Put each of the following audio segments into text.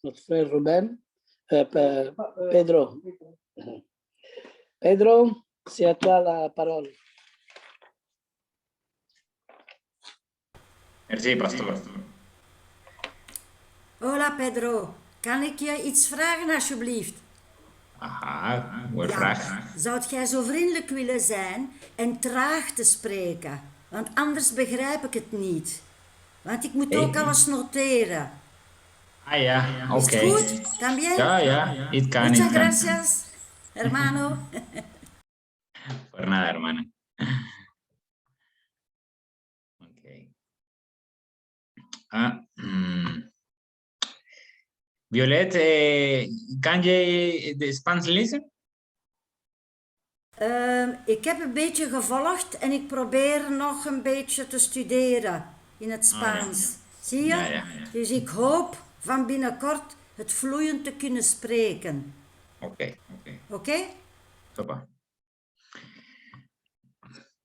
notre frère Ruben, Pedro. Pedro, c'est à toi la parole. Merci, pastor. Hola Pedro, kan ik je iets vragen alsjeblieft? Aha, goeie Ja, vraag. zou jij zo vriendelijk willen zijn en traag te spreken? Want anders begrijp ik het niet. Want ik moet ook alles noteren. Ah, ja, Is oké. het goed? ¿También? Ja, het kan, Muchas het kan. gracias, hermano. Por nada, hermana. Ok. Violet, kan je de Spaans lezen? Ik heb een beetje gevolgd en ik probeer nog een beetje te studeren in het Spaans. Zie je? Ja. Dus ik hoop van binnenkort het vloeiend te kunnen spreken. Ok. Oké? Sopa.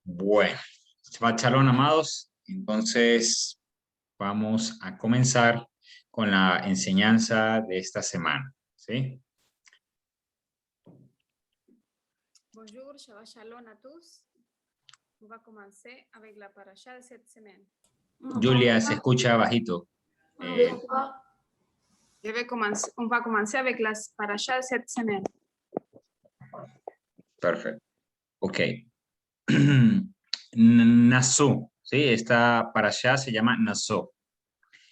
Bueno, Shabbat Shalom, amados. Entonces, vamos a comenzar con la enseñanza de esta semana, ¿sí? Bonjour, Shabbat Shalom à tous. On va commencer avec la paracha de cette semaine. Julia, se escucha bajito. On va commencer avec la paracha de cette semaine. Perfecto. Ok. Naso, ¿sí? Esta parashá se llama Naso,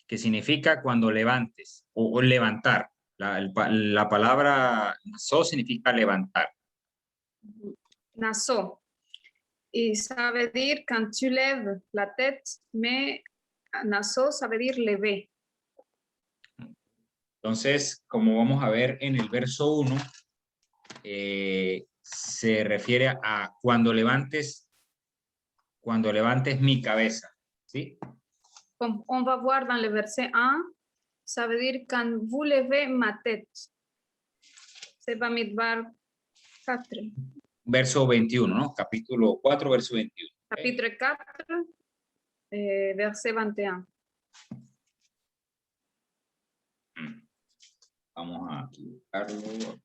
que significa cuando levantes o levantar. La palabra Naso significa levantar. Naso. Et ça veut dire quand tu lèves la tête, mais Naso, ça veut dire lever. Entonces, como vamos a ver en el verso 1, se refiere a cuando levantes mi cabeza, ¿sí? Comme on va voir dans le verset 1, ça veut dire quand vous levez ma tête. C'est Bamidbar 4. Verso 21, ¿no? Capítulo 4, verso 21. Chapitre 4, verset 21. Vamos a equivocarlo.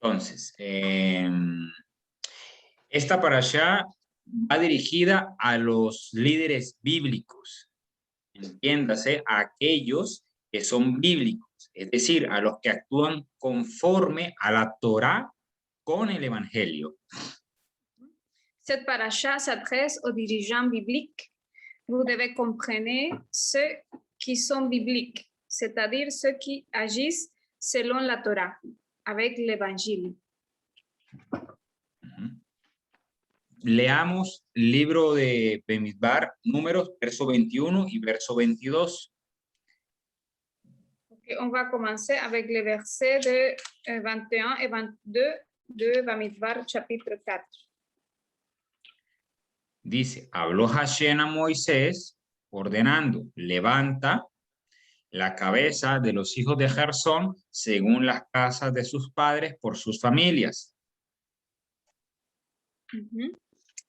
Entonces, esta parashá va dirigida a los líderes bíblicos. Entiéndase, a aquellos que son bíblicos, es decir, a los que actúan conforme a la Torá con el Evangelio. Cette paracha s'adresse aux dirigeants bibliques. Vous devez comprendre ceux qui sont bibliques, c'est-à-dire ceux qui agissent selon la Torah, avec l'Évangile. Leamos libro de Bemidbar, números, verso 21 y verso 22. Okay, on va commencer avec les versets de 21 et 22 de Bamidbar, chapitre 4. Dice, habló Hashem a Moisés, ordenando, levanta la cabeza de los hijos de Gersón según las casas de sus padres por sus familias.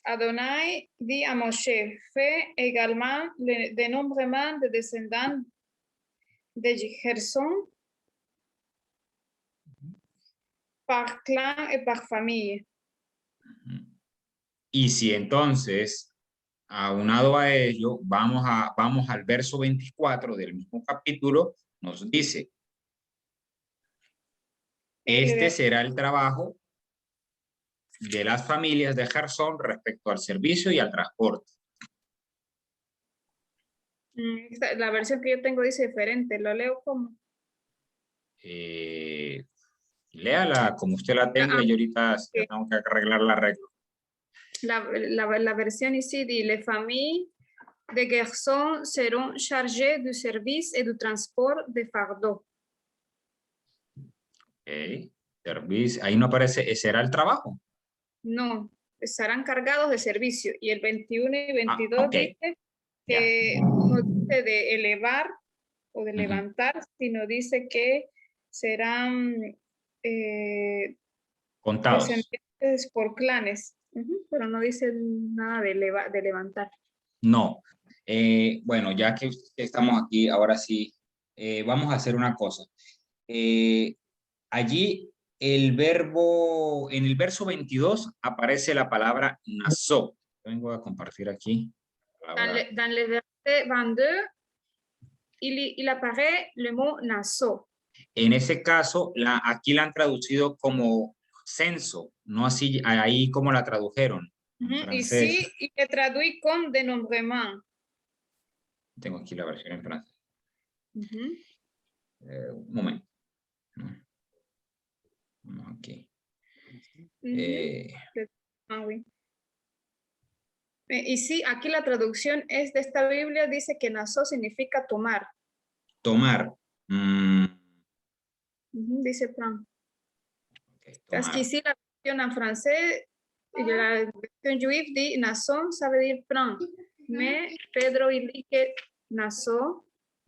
Adonai dit à Moshe, fais également le dénombrement des descendants de Gerson par clan et par famille. Y si entonces, aunado a ello, vamos al verso 24 del mismo capítulo, nos dice, este será el trabajo de las familias de Gersón respecto al servicio y al transporte. La versión que yo tengo dice diferente, lo leo como... Léala como usted la tenga y ahorita tengo que arreglar la regla. La versión ici dit, les familles de Gerson seront chargées du service et du transport de fardeaux. Servicio, ahí no aparece, ¿será el trabajo? No, estarán cargados de servicio. Y el 21 y 22 dice que no dice de elevar o de levantar, sino dice que serán contados. Es por clanes, pero no dice nada de levantar. No. Bueno, ya que estamos aquí, ahora sí, vamos a hacer una cosa. Allí el verbo, en el verso 22 aparece la palabra naso. Vengo a compartir aquí. Dans le verset 22, il apparaît le mot naso. En ese caso, aquí la han traducido como censo, no así ahí como la tradujeron. Ici, il est traduit comme dénombrement. Tengo aquí la versión en francés. Un momento. Vamos aquí. Oui. Ici, aquí la traducción es de esta Biblia, dice que naso significa tomar. Tomar. Dice prendre. Okay, Parce qu'ici, la versión en francés, la versión juive dit naso, ça veut dire prendre. Mais Pedro il dit que naso,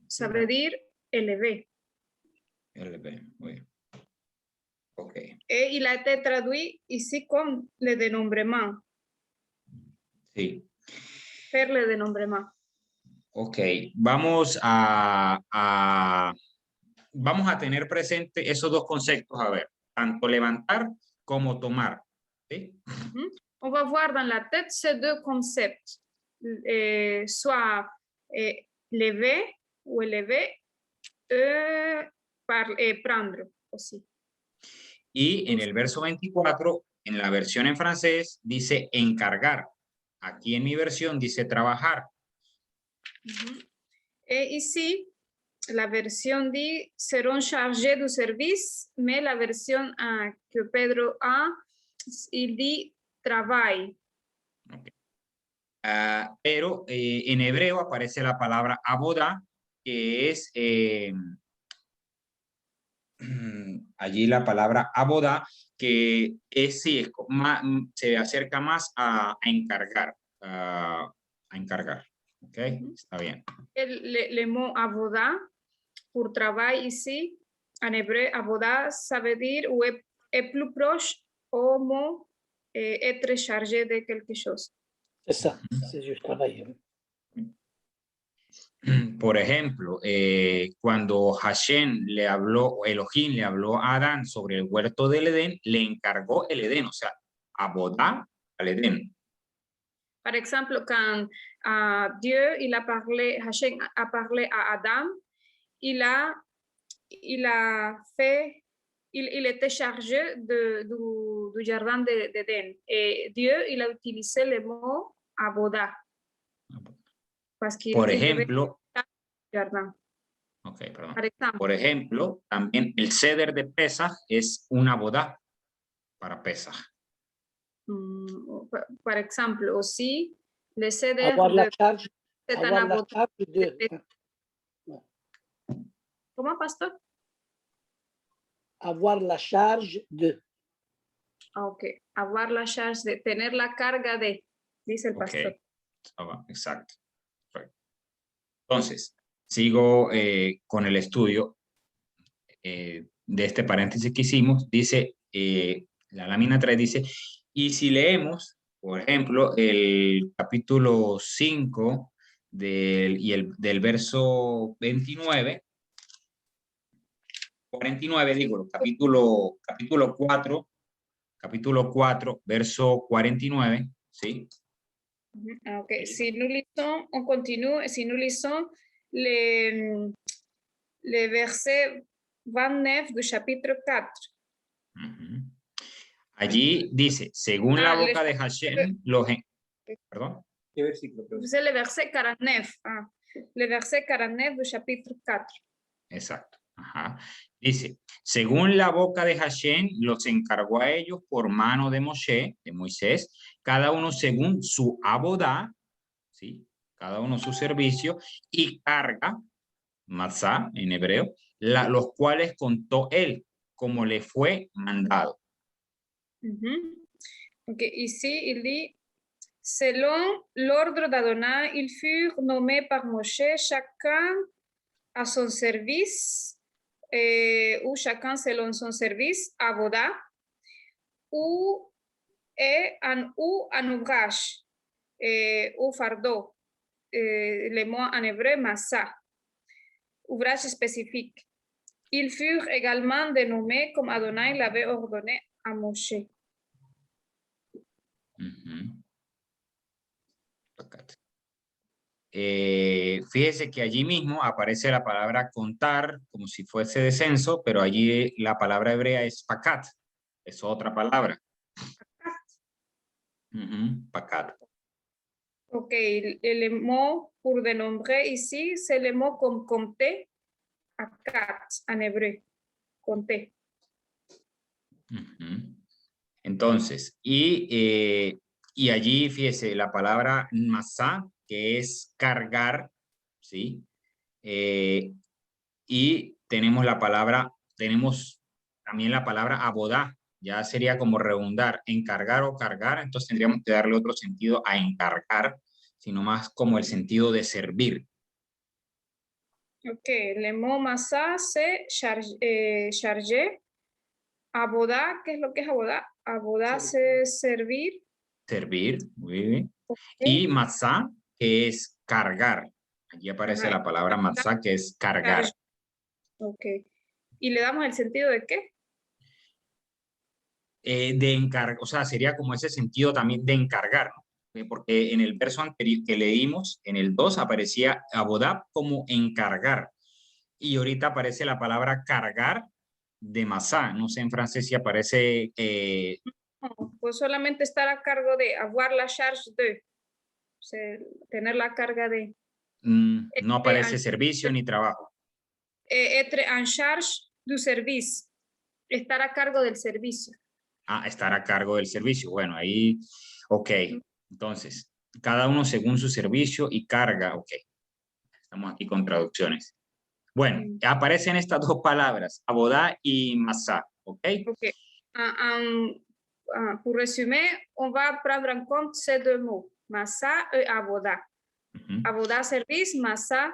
ça veut dire élevé. Élevé, muy bien. Ok. Et il a été traduit ici comme le dénombrement. Sí. Faire le dénombrement. Ok, vamos a tener presente esos dos conceptos, a ver, tanto levantar como tomar. ¿Sí? On va voir dans la tête ces deux concepts, soit lever ou élever, prendre aussi. Y en el verso 24, en la versión en francés, dice encargar. Aquí en mi versión dice trabajar. Et ici, la version dit seront chargés du service, mais la version que Pedro a, il dit travail. Okay. Pero en hebreo aparece la palabra abodá, que es allí la palabra abodá, que sí, se acerca más a encargar. A encargar. Ok, está bien. Le mot abodá, pour travail ici, en hébreu, abodá, ça veut dire ou est plus proche au mot être chargé de quelque chose. C'est ça, c'est juste travailler. Por ejemplo, cuando Hashem le habló, Elohim le habló a Adán sobre el huerto del Edén, le encargó el Edén, o sea, abodá al Edén. Par exemple, quand Dieu, Hashem a parlé à Adam, il était chargé du jardin d'Éden. Et Dieu, il a utilisé le mot abodá. Por ejemplo, okay, por ejemplo, también el ceder de Pesaj es una abodá para Pesaj. Par exemple, aussi, le ceder avoir la charge, c'est un abodá. Comment, pasteur? Avoir la charge de. Ok, avoir la charge de, tener la carga de, dice el pastor. Exacto. Entonces, sigo con el estudio de este paréntesis que hicimos. Dice, la lámina 3 dice, y si leemos, por ejemplo, el capítulo 5 del verso 29, 49, digo, capítulo 4, verso 49, ¿sí? Ok, si nous lisons, on continue, si nous lisons le verset 29 du chapitre 4. Allí dice, según la boca de Hashem, perdón. ¿Qué versículo? C'est le verset 49. Le verset 49 du chapitre 4. Exacto. Ajá. Dice, según la boca de Hashem, los encargó a ellos por mano de Moisés, cada uno según su abodá, ¿sí? Cada uno su servicio, y carga, matzá en hebreo, los cuales contó él, como le fue mandado. Ok, ici il dit, selon l'ordre d'Adonai, ils furent nommés par Moshe, chacun à son service, ou chacun selon son service, abodá, ou et un ouvrage, ou fardeau. Le mot en hébreu, massa, ouvrage spécifique. Ils furent également dénommés comme Adonai l'avait ordonné a Moshe. Fíjese que allí mismo aparece la palabra contar como si fuese de censo, pero allí la palabra hebrea es pacat, es otra palabra. Pacat. Ok, le mot pour dénombrer ici, c'est le mot comme compter, akat, en hébreu, compter. Entonces, y allí, fíjese, la palabra masá, que es cargar, ¿sí? Y tenemos también la palabra abodá, ya sería como redundar, encargar o cargar, entonces tendríamos que darle otro sentido a encargar, sino más como el sentido de servir. Ok, le mot massa, c'est charger. Abodá, ¿qué es lo que es abodá? Abodá, c'est servir. Servir, muy bien. Okay. Y masá, que es cargar. Allí aparece la palabra masá, que es cargar. Ok. ¿Y le damos el sentido de qué? De encargar, o sea, sería como ese sentido también de encargar, ¿no? Porque en el verso anterior que leímos, en el 2, aparecía abodá como encargar. Y ahorita aparece la palabra cargar de masá. No sé en francés si aparece... No, pues solamente estar a cargo de avoir la charge de, o sea, tener la carga de. No aparece servicio ni trabajo. Être en charge du service, estar a cargo del servicio. Ah, estar a cargo del servicio. Bueno, ahí, ok. Entonces, cada uno según su servicio y carga, ok. Estamos aquí con traducciones. Bueno, aparecen estas dos palabras, abodá y masá, ok. Ok. Pour résumer, on va prendre en compte ces deux mots, massa et abodá. Abodá, service, massa,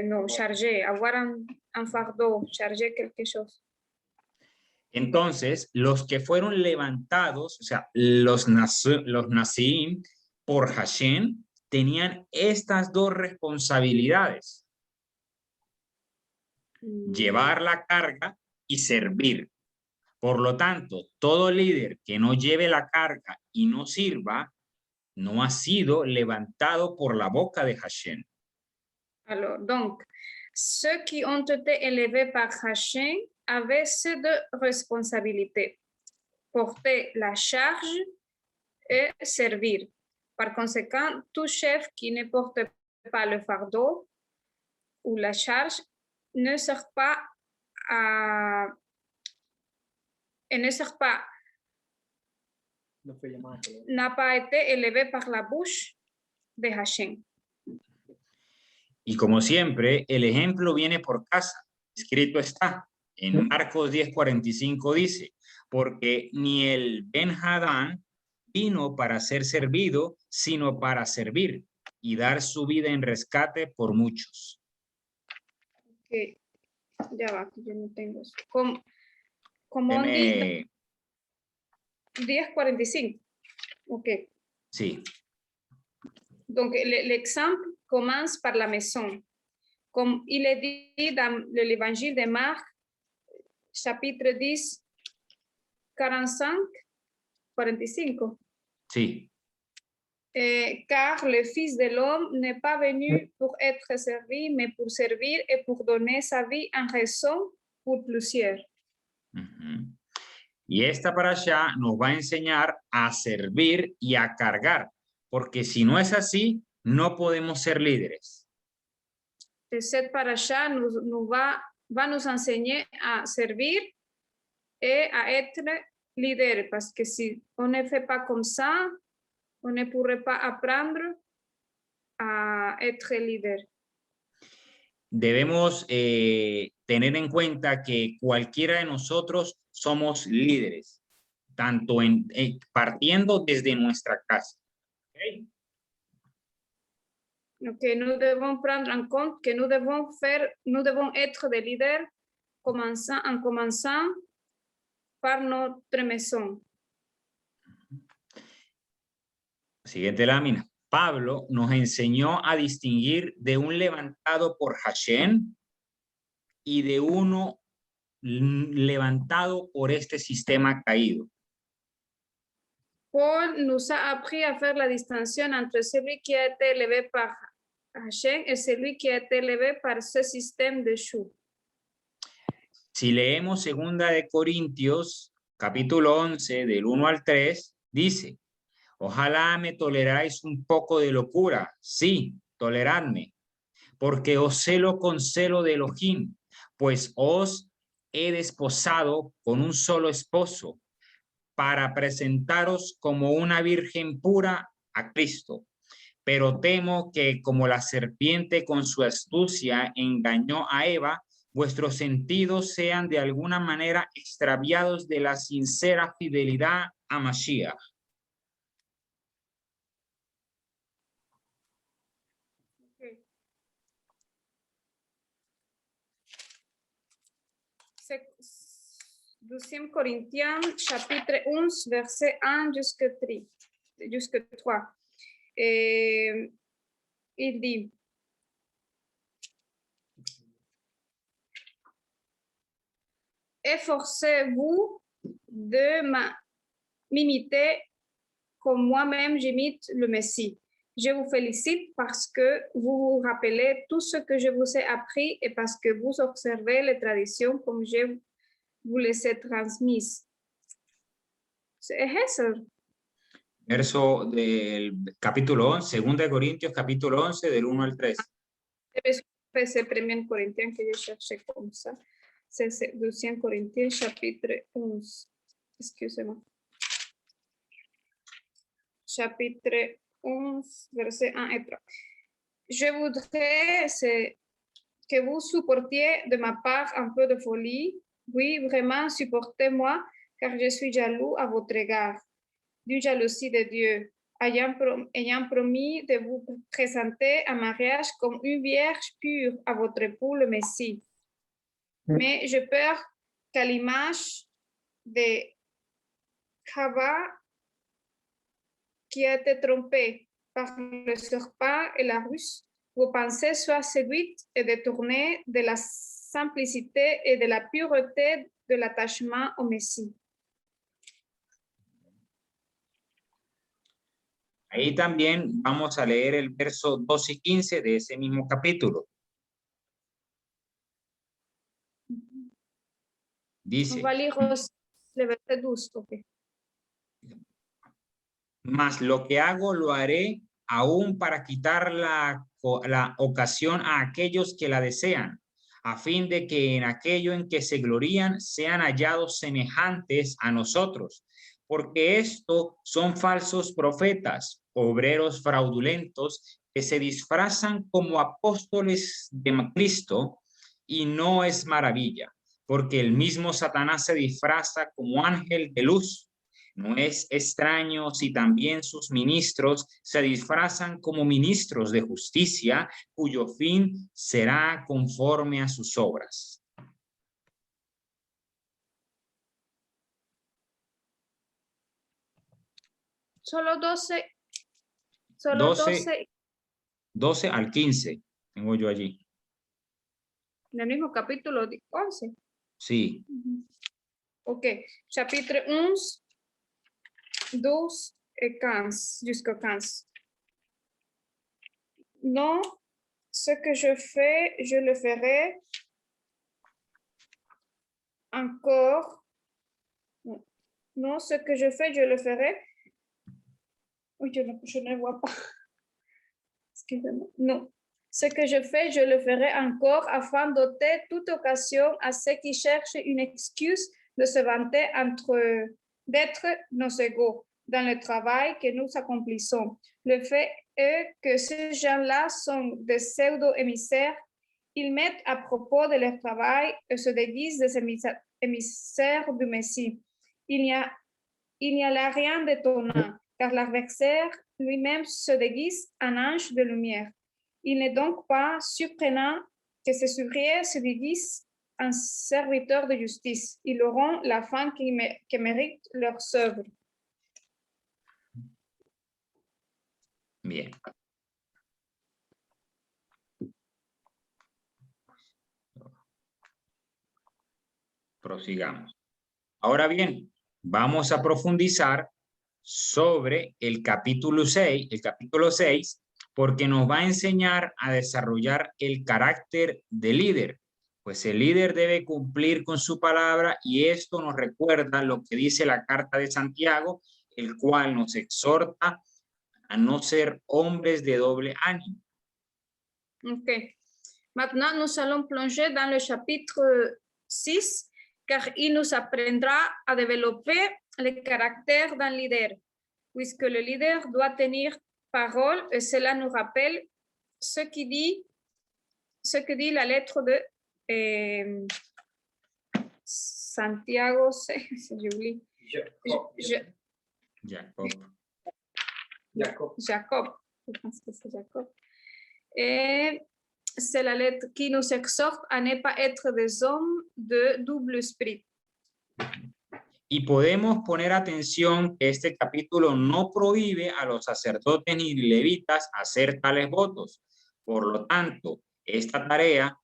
no, charger, avoir un fardeau, charger quelque chose. Entonces, los que fueron levantados, o sea, los Nasiim por Hashem, tenían estas dos responsabilidades. Llevar la carga y servir. Por lo tanto, todo líder que no lleve la carga y no sirva, no ha sido levantado por la boca de Hashem. Alors, donc, ceux qui ont été élevés par Hashem avaient ces deux responsabilités, porter la charge et servir. Par conséquent, tout chef qui ne porte pas le fardeau ou la charge ne sert pas à... Et ne sert pas... n'a pas été élevé par la bouche de Hashem. Y como siempre, el ejemplo viene por casa. Escrito está. En Marcos 10:45 dice, porque ni el Ben-Hadán vino para ser servido, sino para servir y dar su vida en rescate por muchos. Okay. Ya va, yo no tengo eso. Como on dit 10:45. Ok. Sí. Donc, l'exemple commence par la maison. Comme il est dit dans l'évangile de Marc, chapitre 10, 45. Sí. Car le Fils de l'homme n'est pas venu pour être servi, mais pour servir et pour donner sa vie en raison pour plusieurs. Y esta parashá nos va a enseñar a servir y a cargar, porque si no es así, no podemos ser líderes. Cette parashá va nous enseigner à servir et à être leader, parce que si on ne fait pas comme ça, on ne pourrait pas apprendre a être líder. Debemos tener en cuenta que cualquiera de nosotros somos líderes, tanto partiendo desde nuestra casa. ¿Okay? Okay, nous devons prendre en compte que nous devons être des leaders en commençant par notre maison. Siguiente lámina. Pablo nos enseñó a distinguir de un levantado por Hashem y de uno levantado por este sistema caído. Paul nous a appris à faire la distinction entre celui qui a été élevé par Hachem et celui qui a été élevé par ce système de chou. Si leemos segunda de Corintios, capítulo 11, del 1 al 3, dice, ojalá me toleráis un poco de locura, sí, toleradme, porque os celo con celo de Elohim, pues os he desposado con un solo esposo, para presentaros como una virgen pura a Cristo. Pero temo que como la serpiente con su astucia engañó a Eva, vuestros sentidos sean de alguna manera extraviados de la sincera fidelidad a Mashiach. Okay. C'est 2 Corinthiens, chapitre 11, verset 1 jusqu'à 3. Et il dit, efforcez-vous de m'imiter comme moi-même j'imite le Messie. Je vous félicite parce que vous vous rappelez tout ce que je vous ai appris et parce que vous observez les traditions comme je vous les ai transmises. Es eso. Verso del capítulo 11, segunda de Corintios, capítulo 11, del 1 al 3. C'est 1 Corinthiens que je cherchais comme ça. C'est 2 Corinthiens, chapitre 11. Excusez-moi. Chapitre 11, verset 1 et 3. Je voudrais que vous supportiez de ma part un peu de folie. Oui, vraiment, supportez-moi, car je suis jaloux à votre égard. Du jalousie de Dieu, ayant promis de vous présenter en mariage comme une vierge pure à votre époux, le Messie. Mais j'ai peur qu'à l'image de Chava, qui a été trompée par le serpent et la ruse, vos pensées soient séduites et détournées de la simplicité et de la pureté de l'attachement au Messie. Ahí también vamos a leer el verso 12 y 15 de ese mismo capítulo. Dice, On va lire le verset 12. Okay. mas lo que hago lo haré aún para quitar la ocasión a aquellos que la desean, a fin de que en aquello en que se glorían sean hallados semejantes a nosotros, porque esto son falsos profetas, obreros fraudulentos, que se disfrazan como apóstoles de Cristo, y no es maravilla, porque el mismo Satanás se disfraza como ángel de luz. No es extraño si también sus ministros se disfrazan como ministros de justicia, cuyo fin será conforme a sus obras. Solo 12. 12 al 15 tengo yo allí. En el mismo capítulo 11. Sí. Ok, chapitre 11, 12 et 15, jusqu'au 15. Non, ce que je fais, je le ferai encore. Non, ce que je fais, je le ferai. Oui, je ne vois pas. Excusez-moi. Non. Ce que je fais, je le ferai encore afin d'ôter toute occasion à ceux qui cherchent une excuse de se vanter d'être nos égaux dans le travail que nous accomplissons. Le fait est que ces gens-là sont des pseudo-émissaires. Ils mettent à propos de leur travail et se déguisent des émissaires du Messie. Il n'y a là rien d'étonnant, car l'adversaire lui-même se déguise en ange de lumière. Il n'est donc pas surprenant que ces ouvriers se déguisent un serviteur de justice. Ils auront la fin que mérite leurs œuvres. Bien. Prosigamos. Ahora bien, vamos a profundizar sobre el capítulo 6, porque nos va a enseñar a desarrollar el carácter de líder. Pues el líder debe cumplir con su palabra y esto nos recuerda lo que dice la carta de Santiago, el cual nos exhorta a no ser hombres de doble ánimo. Ok. Maintenant, nous allons plonger dans le chapitre 6, car il nous apprendra à développer le caractère d'un leader, puisque le leader doit tenir parole et cela nous rappelle ce que dit la lettre de Santiago, j'oublie. Jacob. Je pense que c'est Jacob. Et c'est la lettre qui nous exhorte à ne pas être des hommes de double esprit. Y podemos poner atención que este capítulo no prohíbe a los sacerdotes ni levitas hacer tales votos. Por lo tanto, esta tarea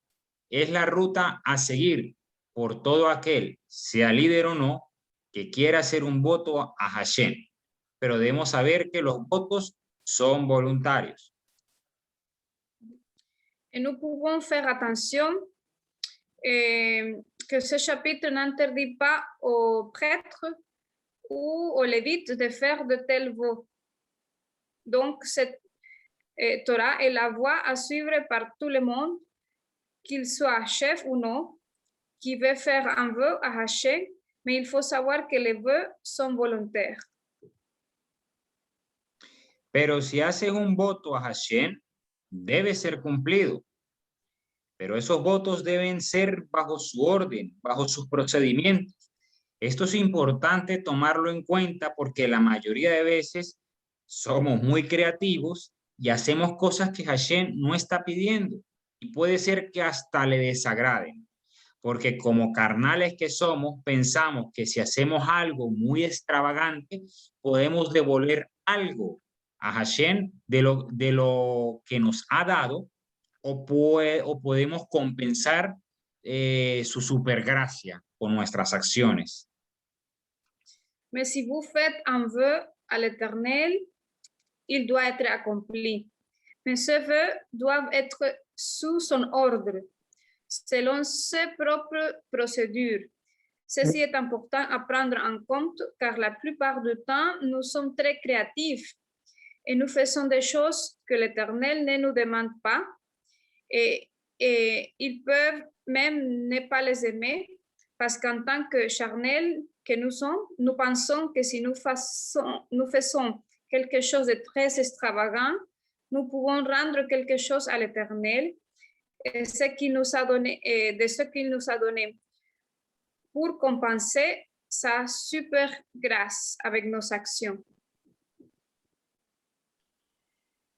es la ruta a seguir por todo aquel, sea líder o no, que quiera hacer un voto a Hashem. Pero debemos saber que los votos son voluntarios. Et nous pouvons faire attention que ce chapitre n'interdit pas aux prêtres ou aux lévites de faire de tels vots. Donc, cette Torah est la voie à suivre par tout le monde, qu'il soit chef ou non, qui veut faire un vœu à Hashem, mais il faut savoir que les vœux sont volontaires. Pero si haces un voto a Hashem, debe ser cumplido. Pero esos votos deben ser bajo su orden, bajo sus procedimientos. Esto es importante tomarlo en cuenta porque la mayoría de veces somos muy creativos y hacemos cosas que Hashem no está pidiendo y puede ser que hasta le desagraden. Porque como carnales que somos, pensamos que si hacemos algo muy extravagante, podemos devolver algo a Hashem de lo que nos ha dado o podemos compensar su supergracia con nuestras acciones. Mais si vous faites un vœu à l'Éternel, il doit être accompli. Mais ce vœu doit être sous son ordre, selon ses propres procédures. Ceci est important à prendre en compte car la plupart du temps, nous sommes très créatifs et nous faisons des choses que l'Éternel ne nous demande pas et ils peuvent même ne pas les aimer parce qu'en tant que charnels que nous sommes, nous pensons que si nous faisons quelque chose de très extravagant, nous pouvons rendre quelque chose à l'Éternel de ce qu'il nous a donné pour compenser sa super grâce avec nos actions.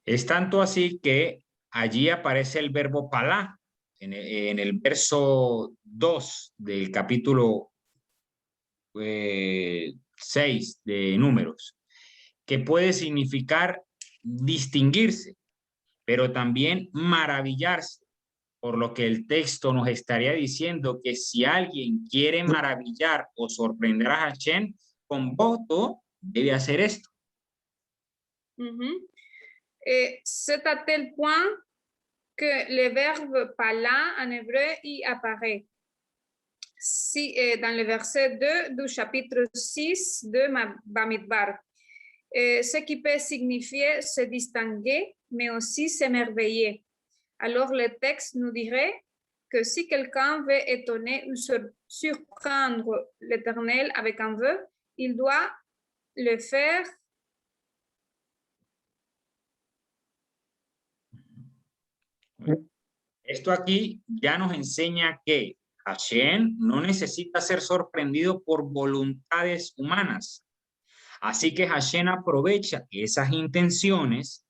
Es tanto así que allí aparece el verbo palá en el verso 2 del capítulo 6 de Números, que puede significar distinguirse, pero también maravillarse, por lo que el texto nos estaría diciendo que si alguien quiere maravillar o sorprender a Hashem con voto, debe hacer esto. Et c'est à tel point que le verbe pala en hébreu y apparaît. Dans le verset 2 du chapitre 6 de Bamidbar. Ce qui peut signifier se distinguer, mais aussi s'émerveiller. Alors le texte nous dirait que si quelqu'un veut étonner ou surprendre l'Éternel avec un vœu, il doit le faire Esto aquí ya nos enseña que Hashem no necesita ser sorprendido por voluntades humanas. Así que Hashem aprovecha esas intenciones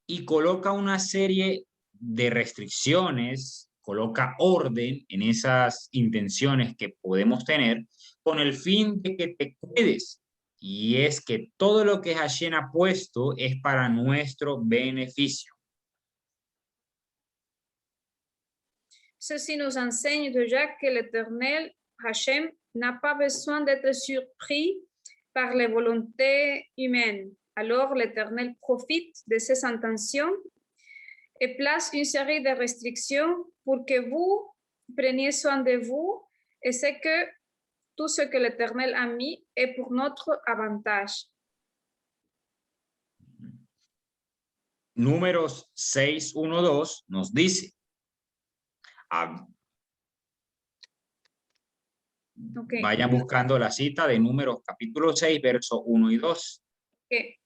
y coloca una serie de restricciones, coloca orden en esas intenciones que podemos tener con el fin de que te quedes. Y es que todo lo que Hashem ha puesto es para nuestro beneficio. Ceci nous enseigne déjà que l'Éternel, Hachem, n'a pas besoin d'être surpris par les volontés humaines. Alors l'Éternel profite de ses intentions et place une série de restrictions pour que vous preniez soin de vous, et c'est que tout ce que l'Éternel a mis est pour notre avantage. Números 6:1-2 nos dice, Okay. vayan buscando la cita de Números capítulo 6, versos 1 y 2. Okay.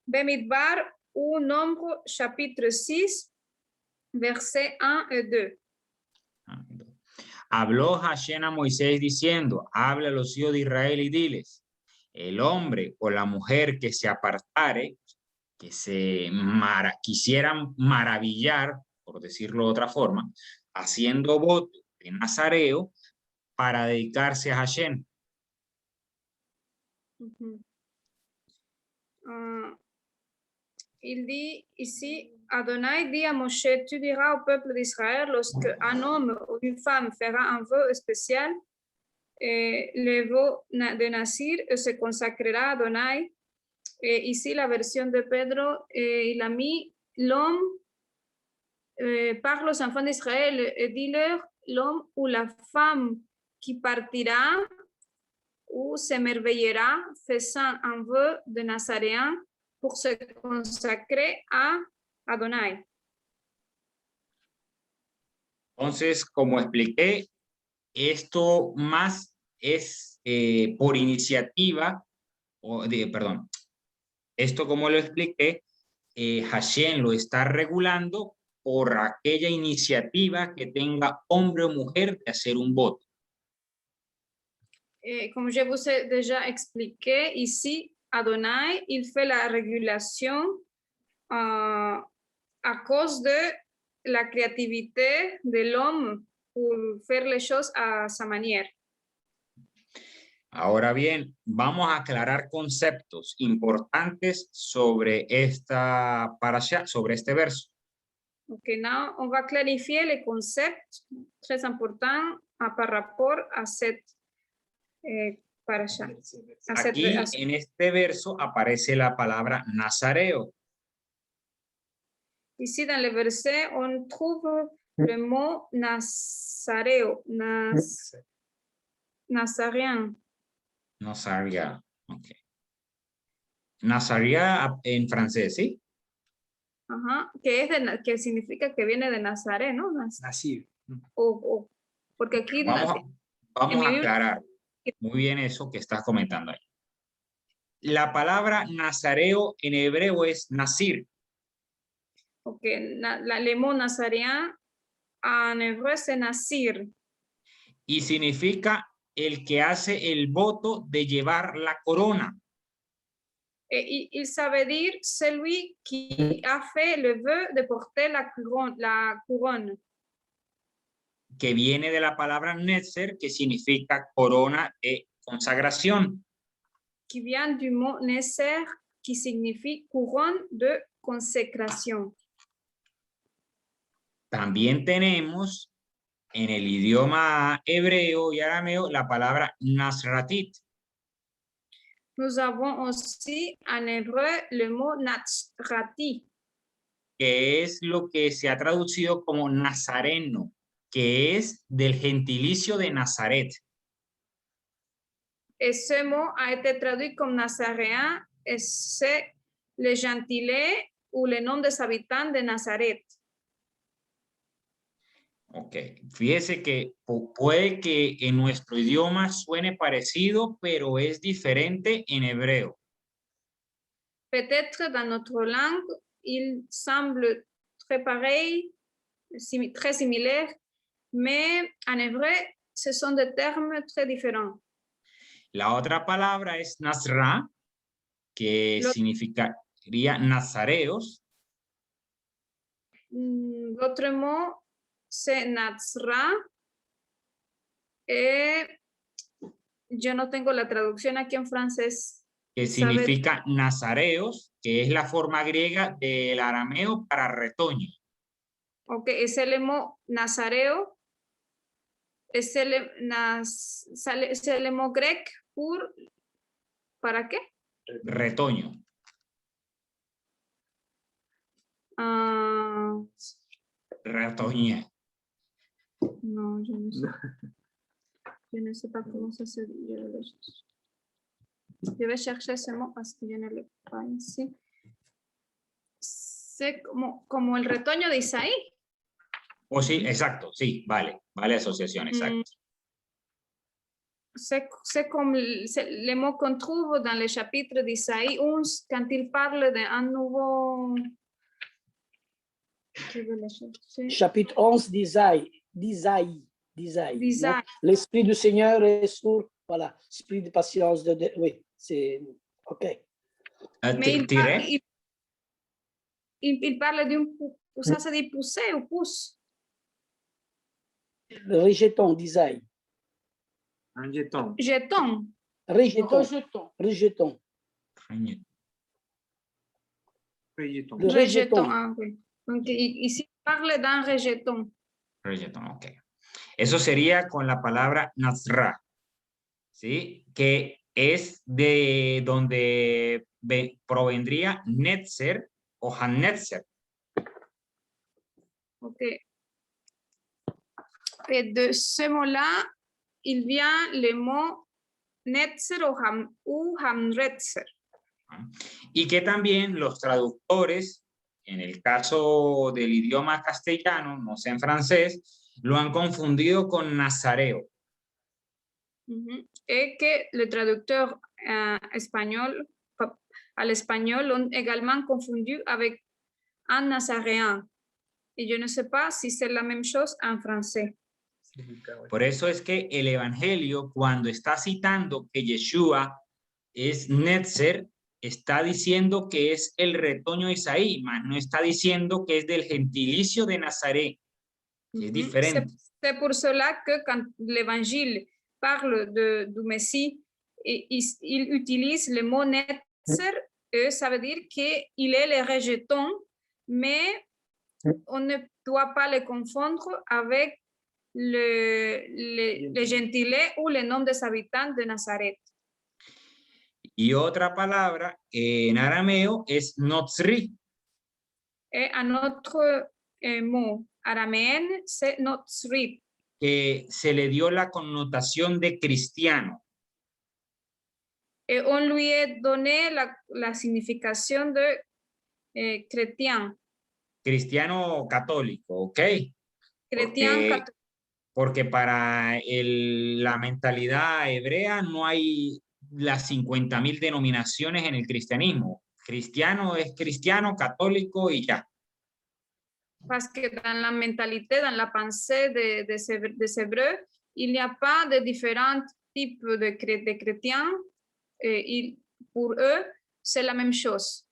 Bemidbar ou Nombre chapitre 6, versets 1 et 2. Habló Hashem a Moisés diciendo, habla a los hijos de Israel y diles, el hombre o la mujer que se apartare, que quisieran maravillar, por decirlo de otra forma, haciendo voto de nazareo para dedicarse a Hashem. Il dit ici, Adonai dit à Moshe, tu diras au peuple d'Israël, lorsque un homme ou une femme fera un vœu spécial, le vœu de Nazir se consacrera à Adonai. Et ici, la version de Pedro, il a mis l'homme, parle aux enfants d'Israël et dit-leur, l'homme ou la femme qui partira ou s'émerveillera faisant un vœu de Nazaréen pour se consacrer a Adonai. Entonces, como expliqué, esto más es por iniciativa, esto como lo expliqué, Hashem lo está regulando por aquella iniciativa que tenga hombre o mujer de hacer un voto. Comme je vous ai déjà expliqué, ici, Adonai, il fait la régulation à cause de la créativité de l'homme pour faire les choses à sa manière. Ahora bien, vamos a aclarar conceptos importantes sobre esta parasha, sobre este verso. Ok, now on va clarifier les concepts très importants par rapport à cette parasha. Aquí en este verso aparece la palabra nazareo. Ici, dans le verset, on trouve le mot nazareo, nazaréen. Nazaria, ok. Nazaria en francés, ¿sí? Ajá, que significa que viene de Nazaret, ¿no? Nasir. Porque aquí... Vamos a aclarar muy bien eso que estás comentando ahí. La palabra nazareo en hebreo es nazir. Ok, le mot nazaréen en hébreu c'est nasir. Y significa el que hace el voto de llevar la corona. Il savait dire celui qui a fait le vœu de porter la couronne. Que viene de la palabra netzer, que significa corona de consagración. Qui vient du mot neser, qui signifie couronne de consécration. También tenemos en el idioma hebreo y arameo la palabra nazratit. Nous avons aussi en hébreu le mot nazrati, que es lo que se ha traducido como nazareno, que es del gentilicio de Nazaret. Et ce mot a été traduit comme nazaréen, et c'est le gentilé ou le nom des habitants de Nazaret. Ok, fíjese que puede que en nuestro idioma suene parecido, pero es diferente en hebreo. Peut-être dans notre langue, il semble très pareil, très similaire, mais en hébreu, ce sont des termes très différents. La otra palabra es nazra, que significaría nazareos. l'autre mot, c'est Nazra. Yo no tengo la traducción aquí en francés. Que significa nazareos, que es la forma griega del arameo para retoño. Ok, es el mot nazareo. Es el mot grec ¿para qué? Retoño. Retoñé. No, yo no sé. Je ne sais pas comment ça se dit. Je vais chercher ce mot parce que je ne l'ai pas ici. C'est como el retoño de Isaí. Oh, sí, exacto, sí, vale asociación, exacto. C'est comme les mots qu'on trouve dans le chapitre d'Isaïe 11 quand il parle d'un nouveau... Chapitre 11 d'Isaïe. L'Esprit du Seigneur est sur, voilà, esprit de patience, oui, c'est, ok. Mais il parle d'un, ça se dit pousser ou pousse? Le rejeton d'Isaïe. Un jeton. Jeton. Rejeton. Rejeton. Le rejeton. Ah, okay. Donc, ici, parle d'un rejeton. Rejeton, ok. Eso sería con la palabra nazra, ¿sí? Que es de donde provendría netzer o hanetzer. Ok. Et de ce mot-là, il vient le mot netzer ou hamretzer. Y que también los traductores, en el caso del idioma castellano, no sé en francés, lo han confundido con nazareo. Et que le traducteur espagnol, al espagnol l'ont également confondu avec un nazaréen. Et je ne sais pas si c'est la même chose en français. Por eso es que el evangelio, cuando está citando que Yeshua es netzer, está diciendo que es el retoño de Isaí, mas no está diciendo que es del gentilicio de Nazaret. Es diferente. C'est pour cela que quand l'évangile parle du Messie, il utilise le mot netzer, ça veut dire qu'il est le rejeton, mais on ne doit pas le confondre avec le gentilé ou le nom des habitants de Nazaret. Y otra palabra en arameo es notzri. Et un autre mot araméen, c'est notzri. Que se le dio la connotación de cristiano. Et on lui a donné la signification de chrétien. Cristiano católico, ¿ok? Chrétien católico. Porque para la mentalidad hebrea no hay las 50,000 denominaciones en el cristianismo. Cristiano es cristiano, católico y ya. Parce que dans la mentalité, dans la pensée des Hébreux, il n'y a pas de différents types de chrétiens. Pour eux, c'est la même chose.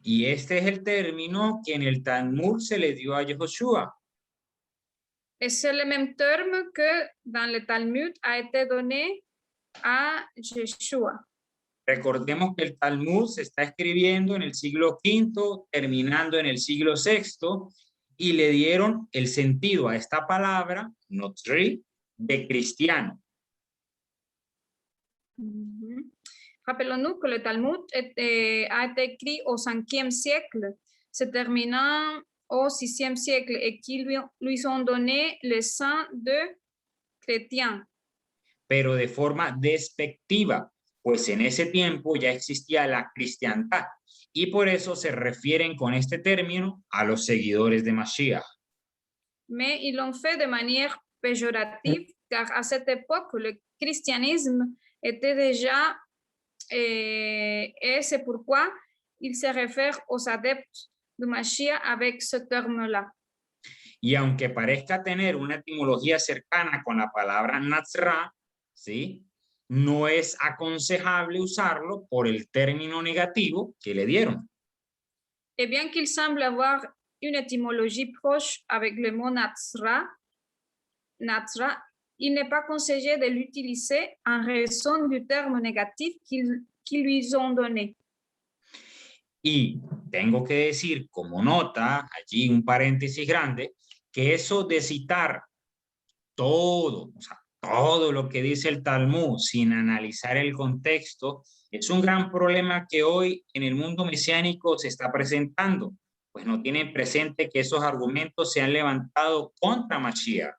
Y este es el término que en el Talmud se le dio a Yehoshua. Et c'est le même terme que dans le Talmud a été donné a Yeshua. Recordemos que el Talmud se está escribiendo en el siglo V, terminando en el siglo VI, y le dieron el sentido a esta palabra, notzri, de cristiano. Rappelons-nous que le Talmud a été écrit au 5e siècle, se terminant au 6e siècle, et qui lui ont donné le sang de chrétien. Pero de forma despectiva, pues en ese tiempo ya existía la cristiandad, y por eso se refieren con este término a los seguidores de Mashiach. Mais ils l'ont fait de manière péjorative, car à cette époque, le christianisme était déjà, et c'est pourquoi il se réfère aux adeptes de Mashiach avec ce terme-là. Y aunque parezca tener una etimología cercana con la palabra Nazra, ¿sí? No es aconsejable usarlo por el término negativo que le dieron. Et bien qu'il semble avoir une étymologie proche avec le mot Natsra, il n'est pas conseillé de l'utiliser en raison du terme négatif qu'ils lui ont donné. Y tengo que decir como nota, allí un paréntesis grande, que eso de citar todo, o sea, todo lo que dice el Talmud sin analizar el contexto, es un gran problema que hoy en el mundo mesiánico se está presentando, pues no tienen presente que esos argumentos se han levantado contra Mashiach.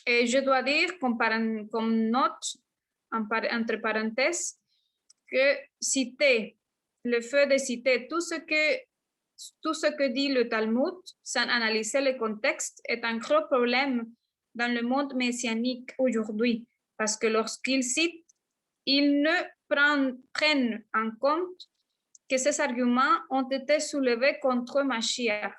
Et je dois dire, comme note, entre parenthèses, que citer, le fait de citer tout ce que dit le Talmud sans analyser le contexte est un gros problème dans le monde messianique aujourd'hui, parce que lorsqu'ils citent, ils ne prennent en compte que ces arguments ont été soulevés contre Mashiach.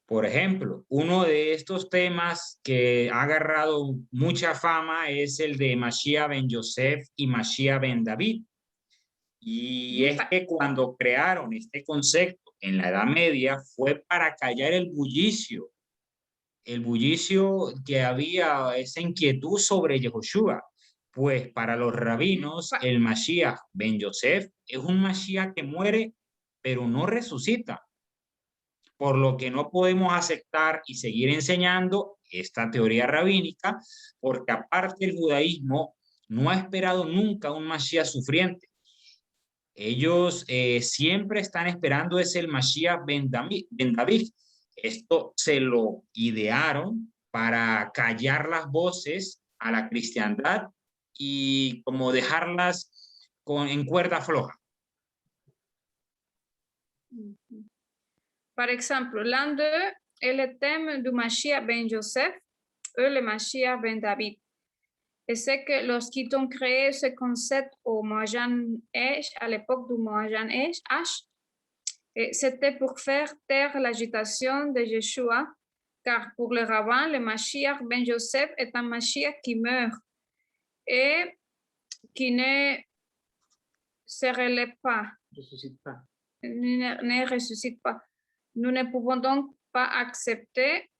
Por ejemplo, uno de estos temas que ha agarrado mucha fama es el de Mashiach ben Yosef y Mashiach ben David. Y es que cuando crearon este concepto en la Edad Media fue para callar el bullicio que había, esa inquietud sobre Yehoshua. Pues para los rabinos, el Mashiach ben Yosef es un Mashiach que muere, pero no resucita. Por lo que no podemos aceptar y seguir enseñando esta teoría rabínica, porque aparte el judaísmo no ha esperado nunca un Mashiach sufriente. Ellos siempre están esperando es el Mashiach ben David. Esto se lo idearon para callar las voces a la cristiandad y como dejarlas en cuerda floja. Par exemple, l'un d'eux est le thème du Mashiach ben Joseph, eux le Mashiach ben David. Et c'est que lorsqu'ils ont créé ce concept au Moyen Âge, à l'époque du Moyen Âge, c'était pour faire taire l'agitation de Yeshua, car pour le rabbin, le Mashiach ben Joseph est un Mashiach qui meurt et qui ne se relève pas, ne ressuscite pas. Nous ne pouvons donc pas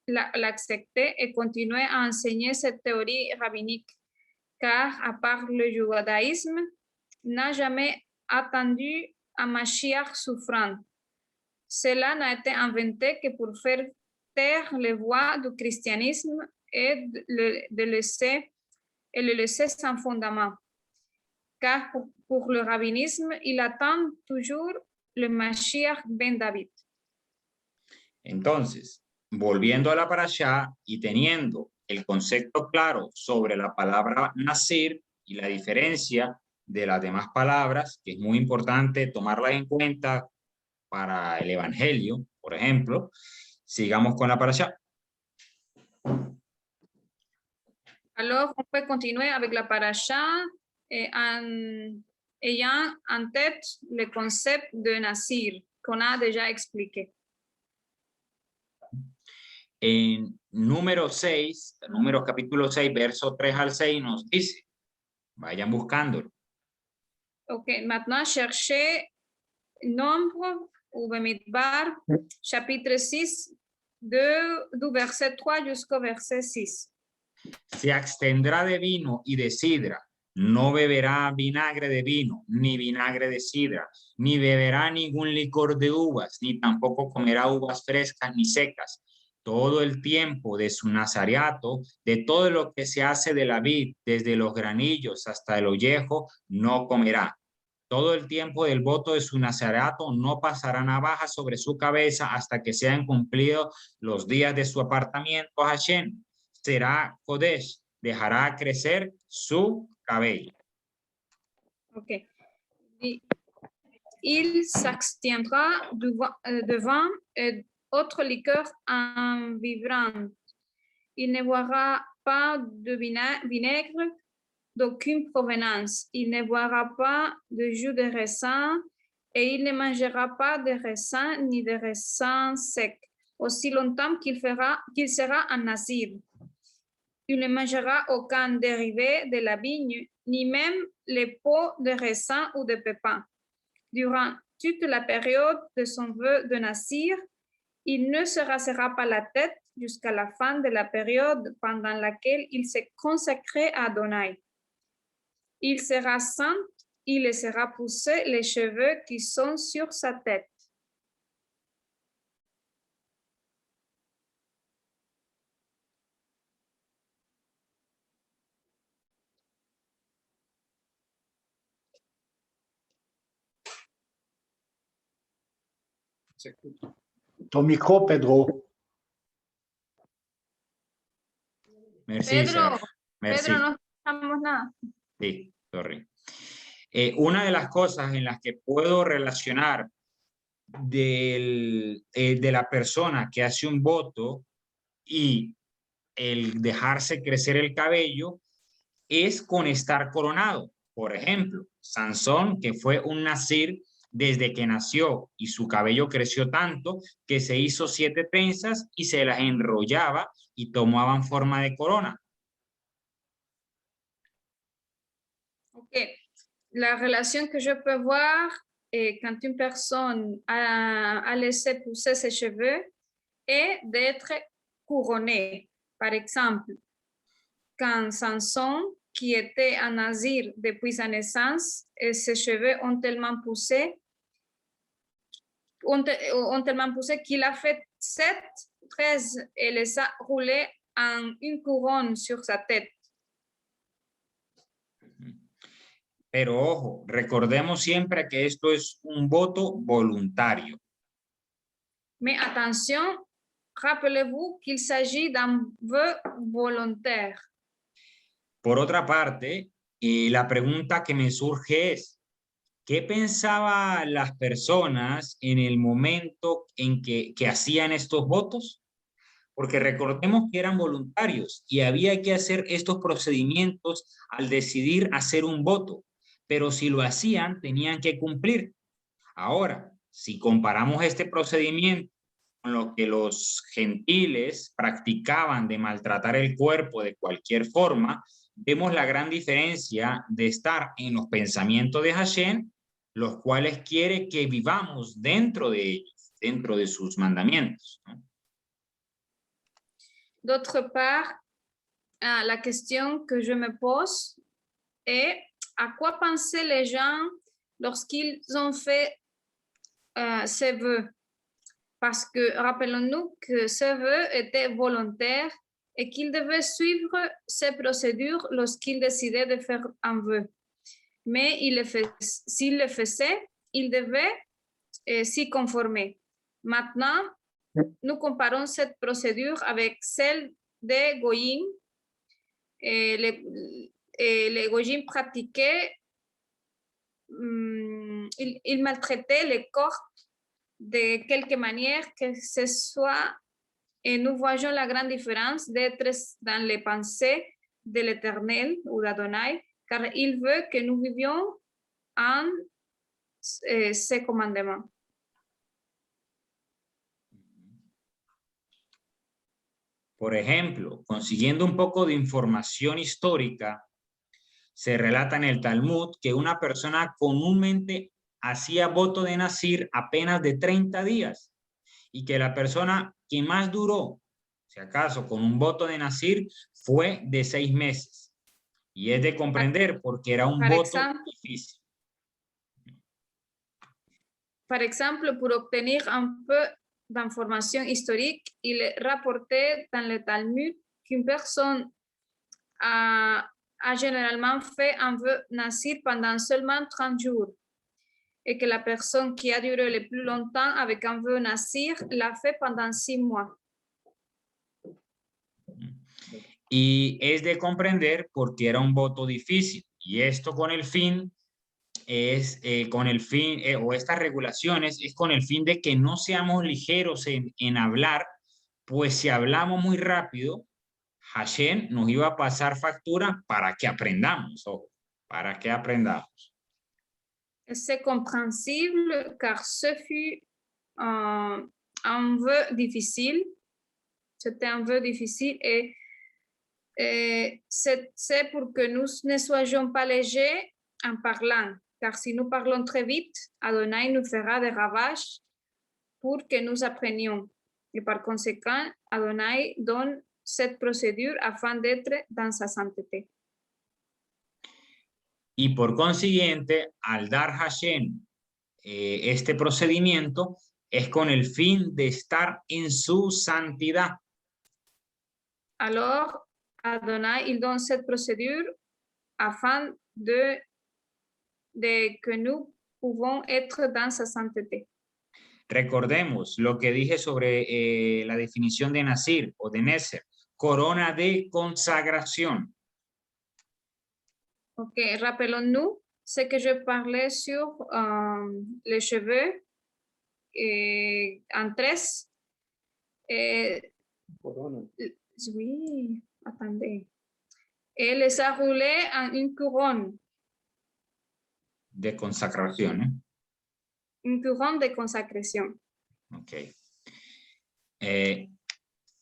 l'accepter et continuer à enseigner cette théorie rabbinique, car à part le judaïsme, n'a jamais attendu un Mashiach souffrant. Cela n'a été inventé que pour faire taire les voix du christianisme et le laisser sans fondement. Car pour le rabbinisme, il attend toujours le Mashiach ben David. Entonces, volviendo a la parashá y teniendo el concepto claro sobre la palabra Nazir y la diferencia de las demás palabras, que es muy importante tomarlas en cuenta para el Evangelio, por ejemplo, sigamos con la parashá. Alors, on peut continuer avec la paracha ayant en tête le concept de Nazir qu'on a déjà expliqué. En Números capítulo 6, verso 3 al 6 nos dice, vayan buscándolo. Ok, maintenant cherchez Nombre ou Bamidbar, chapitre 6, du verset 3 jusqu'au verset 6. Se abstendrá de vino y de sidra, no beberá vinagre de vino, ni vinagre de sidra, ni beberá ningún licor de uvas, ni tampoco comerá uvas frescas ni secas. Todo el tiempo de su nazareato, de todo lo que se hace de la vid, desde los granillos hasta el ollejo, no comerá. Todo el tiempo del voto de su nazareato no pasará navaja sobre su cabeza hasta que sean cumplidos los días de su apartamiento a Hashem. Será Kodesh, dejará crecer su cabello. Ok. Il s'abstiendra de vin et autre liqueur enivrante. Il ne boira pas de vinaigre d'aucune provenance. Il ne boira pas de jus de raisin et il ne mangera pas de raisin ni de raisin sec, aussi longtemps qu'il sera un nazir. Il ne mangera aucun dérivé de la vigne, ni même les peaux de raisin ou de pépins. Durant toute la période de son vœu de Nazir, il ne se rasera pas la tête jusqu'à la fin de la période pendant laquelle il s'est consacré à Adonai. Il sera saint, il laissera pousser les cheveux qui sont sur sa tête. Ton micro, Pedro. Merci, Pedro, Sergio. Merci. Pedro, no escuchamos nada. Sí, sorry. Una de las cosas en las que puedo relacionar de la persona que hace un voto y el dejarse crecer el cabello es con estar coronado. Por ejemplo, Sansón, que fue un nazir desde que nació y su cabello creció tanto que se hizo 7 trenzas y se las enrollaba y tomaban forma de corona. Okay. La relation que je peux voir quand une personne a laissé pousser ses cheveux est d'être couronnée. Par exemple, quand Samson, qui était un nazir depuis sa naissance, et ses cheveux ont tellement poussé, qu'il a fait 7, 13 et les a roulés en une couronne sur sa tête. Pero ojo, recordemos siempre que esto es un voto voluntario. Mais attention, rappelez-vous qu'il s'agit d'un vœu volontaire. Por otra parte, la pregunta que me surge es, ¿qué pensaban las personas en el momento en que hacían estos votos? Porque recordemos que eran voluntarios y había que hacer estos procedimientos al decidir hacer un voto, pero si lo hacían, tenían que cumplir. Ahora, si comparamos este procedimiento con lo que los gentiles practicaban de maltratar el cuerpo de cualquier forma, vemos la gran diferencia de estar en los pensamientos de Hashem, los cuales quiere que vivamos dentro de ellos, dentro de sus mandamientos, ¿no? D'autre part, la question que je me pose est à quoi pensaient les gens lorsqu'ils ont fait ces vœux? Parce que rappelons-nous que ces vœux étaient volontaires et qu'ils devaient suivre ces procédures lorsqu'ils décidaient de faire un vœu. Mais s'ils le faisaient, ils devaient s'y conformer. Maintenant, nous comparons cette procédure avec celle des Goyim. Les Goyim pratiquaient, ils maltraitaient les corps de quelque manière que ce soit, et nous voyons la grande différence d'être dans les pensées de l'Éternel ou d'Adonai, car il veut que nous vivions en ses commandements. Por ejemplo, consiguiendo un poco de información histórica, se relata en el Talmud que una persona comúnmente hacía voto de Nazir apenas de 30 días y que la persona que más duró, si acaso con un voto de Nazir, fue de 6 meses. Y es de comprender porque era un voto difícil. Par exemple, pour obtenir un peu d'informations historiques, il est rapporté dans le Talmud qu'une personne a généralement fait un vœu Nazir pendant seulement 30 jours et que la personne qui a duré le plus longtemps avec un vœu Nazir l'a fait pendant 6 mois. Y es de comprender porque era un voto difícil y esto con el fin o estas regulaciones es con el fin de que no seamos ligeros en hablar, pues si hablamos muy rápido, Hashem nos iba a pasar factura para que aprendamos, para que aprendamos. C'est compréhensible car ce fut un vœu difficile. C'était un vœu difficile et c'est pour que nous ne soyons pas légers en parlant. car si nous parlons très vite, Adonai nous fera des ravages pour que nous apprenions. Et par conséquent, Adonai donne cette procédure afin d'être dans sa sainteté. Y por consiguiente, al dar Hashem este procedimiento, es con el fin de estar en su santidad. Alors, Adonai, il donne cette procédure afin de que nous pouvons être dans sa sainteté. Recordemos lo que dije sobre la definición de Nazir o de Neser, corona de consagración. Ok, rappelons-nous ce que je parlais sur les cheveux en tresse. Corona. Oui, attendez. Et les a roulés en une couronne. De consagración. Une couronne de consacración. Ok.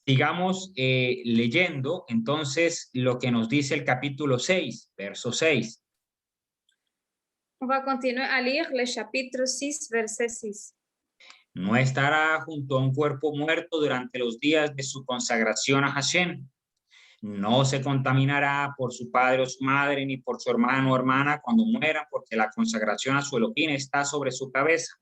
Sigamos leyendo entonces lo que nos dice el capítulo 6, verso 6. On va continuer à lire le chapitre 6, verset 6. No estará junto a un cuerpo muerto durante los días de su consagración a Hashem. No se contaminará por su padre o su madre, ni por su hermano o hermana cuando muera, porque la consagración a su Elohim está sobre su cabeza.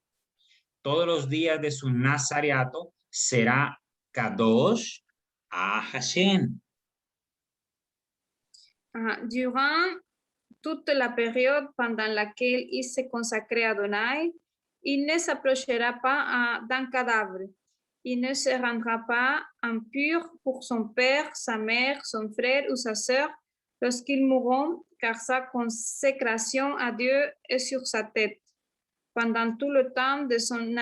Todos los días de su nazareato será Kadosh a Hashem. Durant toute la période pendant laquelle il s'est consacré à Adonai, il ne s'approchera pas d'un cadavre. Il ne se rendra pas impur pour son père, sa mère, son frère ou sa sœur lorsqu'ils mourront, car sa consécration à Dieu est sur sa tête. Pendant tout le temps de son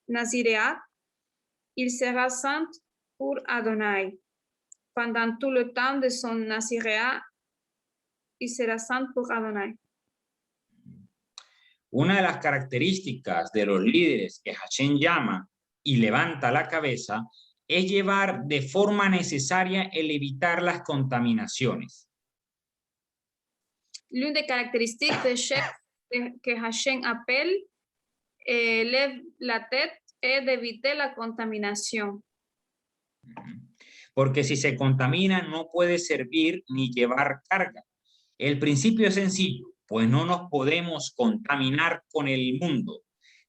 naziréat, il sera saint pour Adonai. Pendant tout le temps de son naziréat, il sera saint pour Adonai. Una de las características de los líderes que Hashem llama y levanta la cabeza es llevar de forma necesaria el evitar las contaminaciones. L'une des caractéristiques des chefs que Hashem appelle et lève la tête est d'éviter la contamination. Porque si se contamina no puede servir ni llevar carga. El principio es sencillo, pues no nos podemos contaminar con el mundo,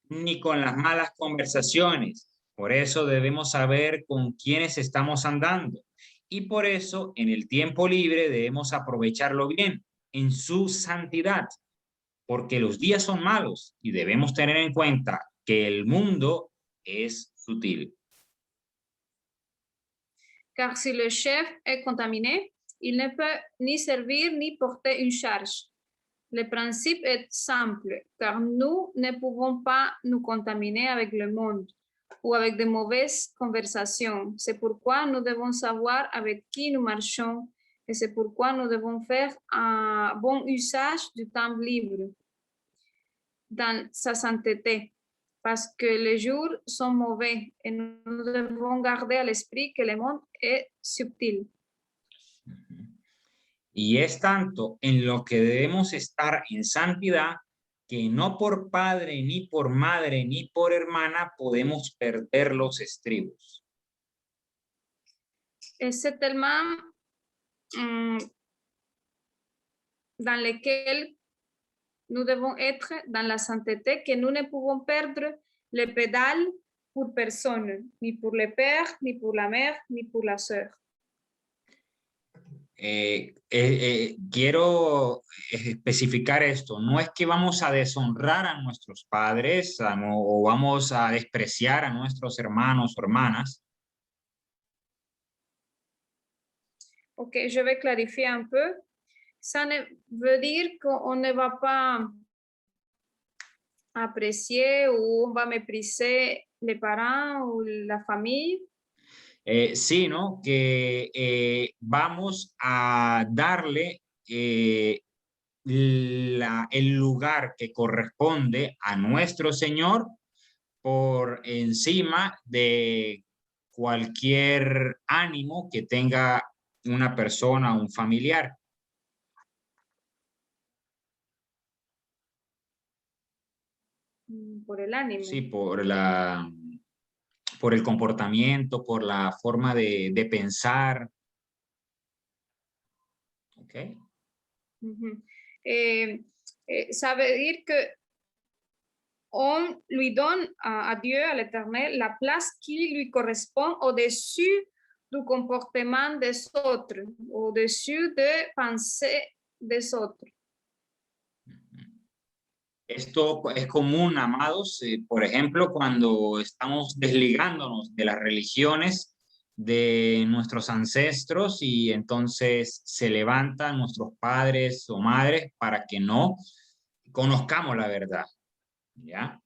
ni con las malas conversaciones. Por eso debemos saber con quiénes estamos andando. Y por eso en el tiempo libre debemos aprovecharlo bien, en su santidad. Porque los días son malos y debemos tener en cuenta que el mundo es sutil. Car si le chef est contaminé, il ne peut ni servir ni porter une charge. Le principe est simple, car nous ne pouvons pas nous contaminer avec le monde ou avec de mauvaises conversations. C'est pourquoi nous devons savoir avec qui nous marchons et c'est pourquoi nous devons faire un bon usage du temps libre dans sa sainteté. Parce que les jours sont mauvais et nous devons garder à l'esprit que le monde est subtil. Y es tanto en lo que debemos estar en santidad que no por padre, ni por madre, ni por hermana podemos perder los estribos. Et c'est tellement dans lequel nous devons être dans la sainteté que nous ne pouvons perdre les pédales pour personne, ni pour le père, ni pour la mère, ni pour la sœur. Quiero especificar esto. No es que vamos a deshonrar a nuestros padres o vamos a despreciar a nuestros hermanos o hermanas. Ok, je vais clarifier un peu. Ça ne veut dire qu'on ne va pas apprécier ou on va mépriser les parents ou la famille. Sino que vamos a darle el lugar que corresponde a nuestro Señor por encima de cualquier ánimo que tenga una persona o un familiar. Por el ánimo. Sí, por el comportamiento, por la forma de pensar. ¿Ok? Mhm. Ça veut dire que on lui donne à Dieu, à l'Éternel, la place qui lui correspond au-dessus du comportement des autres, au-dessus des pensées des autres. Esto es común, amados, por ejemplo, cuando estamos desligándonos de las religiones de nuestros ancestros y entonces se levantan nuestros padres o madres para que no conozcamos la verdad. ¿Ya?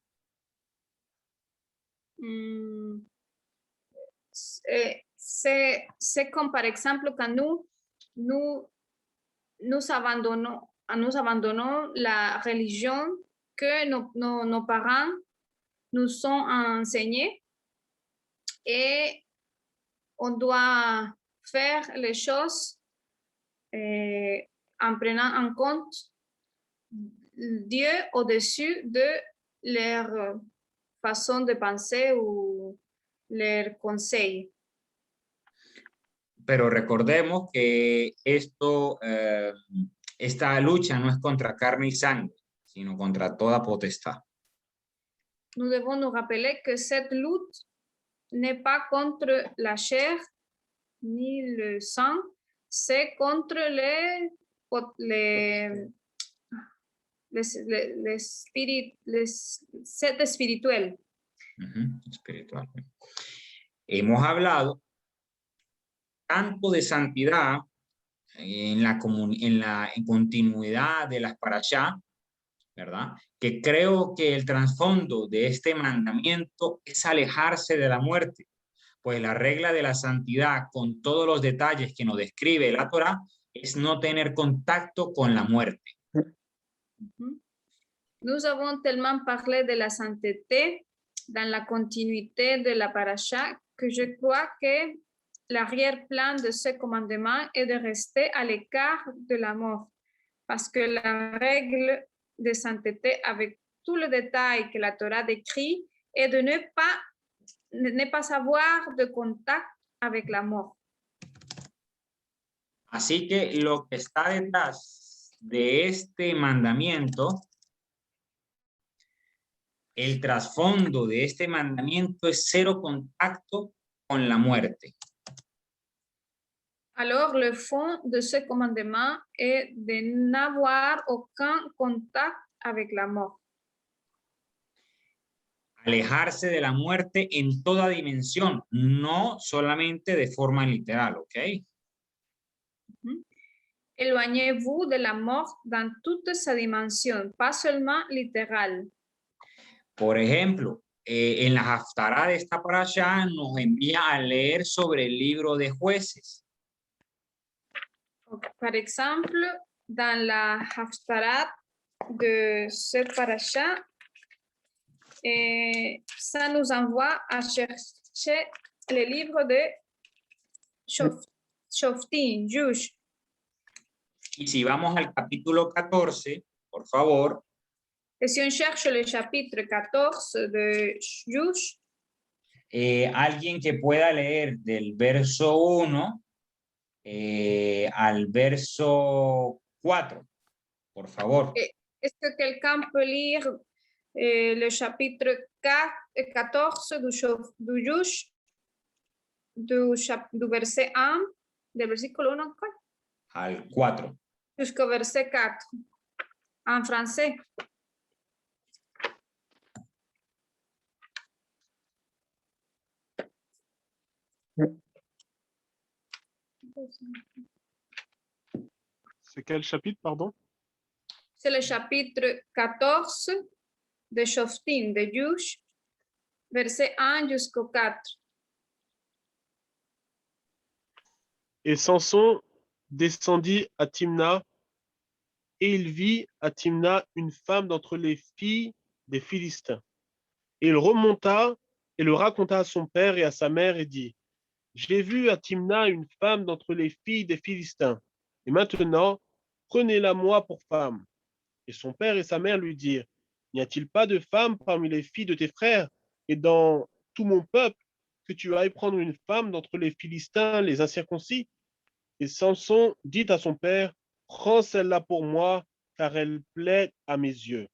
C'est comme par exemple quand nous abandonnons la religion que nos parents nous ont enseignée et on doit faire les choses en prenant en compte Dieu au-dessus de leur façon de penser ou leurs conseils. Pero recordemos que esta lucha no es contra carne y sangre, sino contra toda potestad. Nous devons nous rappeler que cette lutte n'est pas contre la chair ni le sang, c'est contre seres espiritual. Espiritual. Hemos hablado tanto de santidad en continuidad de las parashá, ¿verdad? Que creo que el trasfondo de este mandamiento es alejarse de la muerte, pues la regla de la santidad con todos los detalles que nos describe la Torá es no tener contacto con la muerte. Nous avons tellement parlé de la sainteté dans la continuité de la paracha que je crois que l'arrière-plan de ce commandement est de rester à l'écart de la mort, parce que la règle de sainteté avec tout le détail que la Torah décrit est de ne pas avoir de contact avec la mort. Así que lo que está detrás de este mandamiento, el trasfondo de este mandamiento es cero contacto con la muerte. Alors, le fond de ce commandement est de n'avoir aucun contact avec la mort. Alejarse de la muerte en toda dimensión, no solamente de forma literal, ¿ok? Éloignez-vous de la mort dans toute sa dimension, pas seulement littérale. Por ejemplo, en la Haftará de esta parasha nos envía a leer sobre el libro de Jueces. Par exemple, dans la Haftarah de ce parasha, ça nous envoie à chercher le livre de Shoftim, Juge. Y si vamos al capítulo 14, por favor. Et si on cherche le chapitre 14 de Juge, alguien que pueda leer del verso 1 al verso 4, por favor. Est-ce que quelqu'un peut lire le chapitre 14 du Juge, du verset 1, del versículo 1 al 4. Jusqu'au verset 4, en français. C'est quel chapitre, pardon? C'est le chapitre 14 de Shoftim, de Juge, verset 1 jusqu'au 4. Et Samson descendit à Timna, et il vit à Timna une femme d'entre les filles des Philistins. Et il remonta et le raconta à son père et à sa mère et dit: J'ai vu à Timna une femme d'entre les filles des Philistins, et maintenant, prenez-la moi pour femme. Et son père et sa mère lui dirent: N'y a-t-il pas de femme parmi les filles de tes frères et dans tout mon peuple que tu ailles prendre une femme d'entre les Philistins, les incirconcis? Et Samson dit à son père, prends celle-là pour moi, car elle plaît à mes yeux.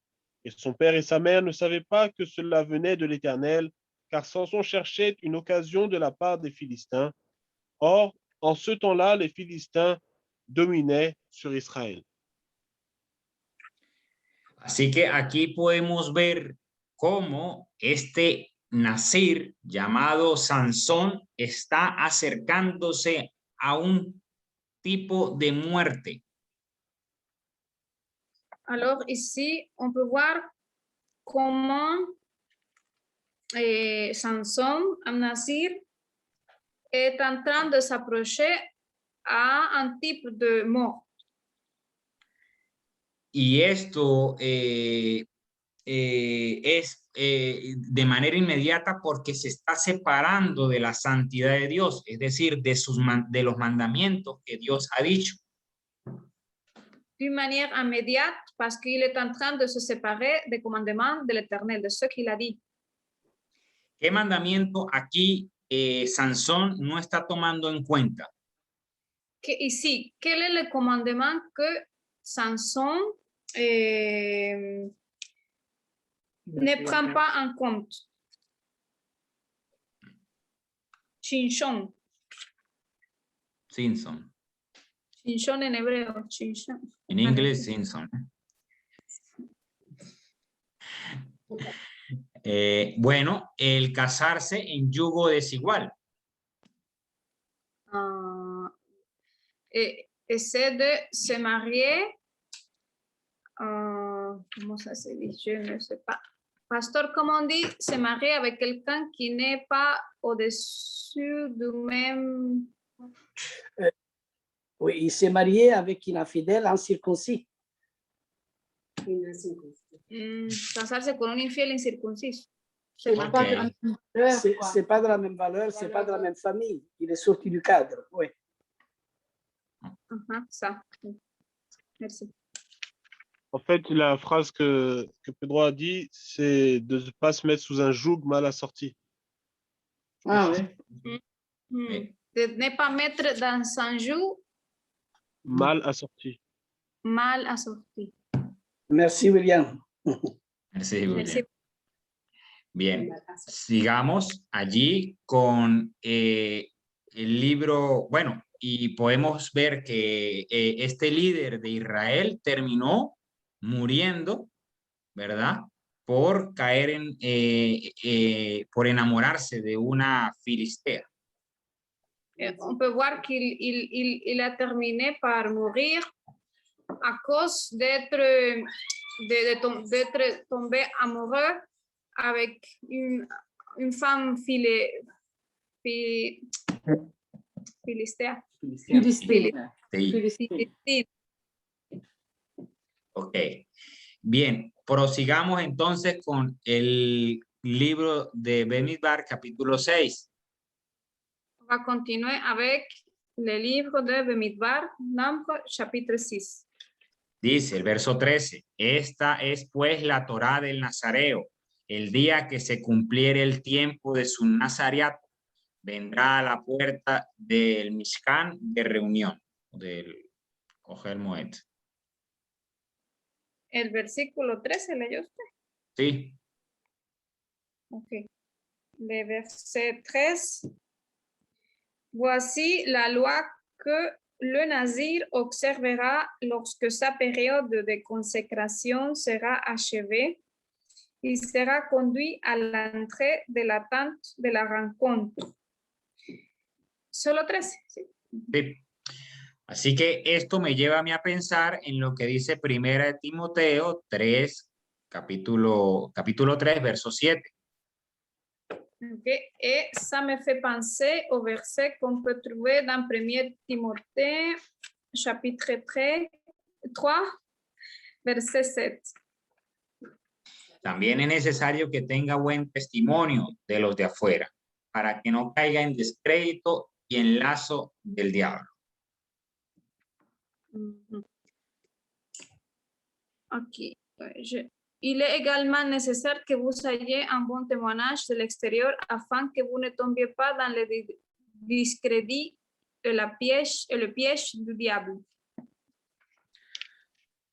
Et son père et sa mère ne savaient pas que cela venait de l'Éternel, car Samson cherchait une occasion de la part des Philistins. Or, en ce temps-là, les Philistins dominaient sur Israël. Así que aquí podemos ver cómo este Nazir llamado Sansón está acercándose a un tipo de muerte. Alors ici, on peut voir comment Samson, Am-Nasir, est en train de s'approcher à un type de mort. Y esto es de manera inmediata porque se está separando de la santidad de Dios, es decir, de los mandamientos que Dios ha dicho. D'une manière immédiate, parce qu'il est en train de se séparer des commandements de l'Éternel, de ce qu'il a dit. ¿Qué mandamiento aquí Sansón no está tomando en cuenta? Que ici, quel est le commandement que Samson ne prend pas en compte? Chinchón. Simpson. Chinchón en hebreo. Chinchón. En inglés, Simpson. Bueno, el casarse en yugo desigual. Essaie de se marier. Comment ça se dit? Je ne sais pas. Pasteur, comment on dit? Se marier avec quelqu'un qui n'est pas au-dessus du même. Oui, il s'est marié avec une infidèle incirconcis. Casarse con un infiel incircunciso. C'est pas de la même valeur, c'est pas de la même famille. Il est sorti du cadre, oui. Ça. Merci. En fait, la phrase que Pedro a dit, c'est de ne pas se mettre sous un joug mal assorti. Ah oui. De ne pas mettre dans un joug mal assorti. Mal assorti. Merci, William. Merci, William. Merci. Bien, sigamos allí con el libro, bueno, y podemos ver que este líder de Israel terminó muriendo, ¿verdad? Por caer por enamorarse de una filistea. On peut voir qu'il a terminé par mourir à cause d'être tombé amoureux avec une femme filistea. Filistina. Sí. Ok. Bien, prosigamos entonces con el libro de Bemidbar, capítulo 6. On va continuer avec le livre de Bemidbar, nombre chapitre 6. Dice el verso 13, esta es pues la Torá del Nazareo. El día que se cumpliere el tiempo de su nazareato, vendrá a la puerta del Mishkan de reunión, del Ohel Moed. El versículo 13, ¿leyó usted? Sí. Ok. Le verset 13. Voici la loi que le nazir observera lorsque sa période de consécration sera achevée. Il sera conduit à l'entrée de la tente de la rencontre. Solo 13, ¿sí? Sí. Así que esto me lleva a mí a pensar en lo que dice Primera de Timoteo 3, capítulo 3, verso 7. Okay. Et ça me fait penser au verset qu'on peut trouver dans 1 Timothée, chapitre 3, verset 7. También es necesario que tenga buen testimonio de los de afuera, para que no caiga en descrédito y en lazo del diablo. Ok, Il est également nécessaire que vous ayez un bon témoignage de l'extérieur afin que vous ne tombiez pas dans le discrédit et le piège du diable.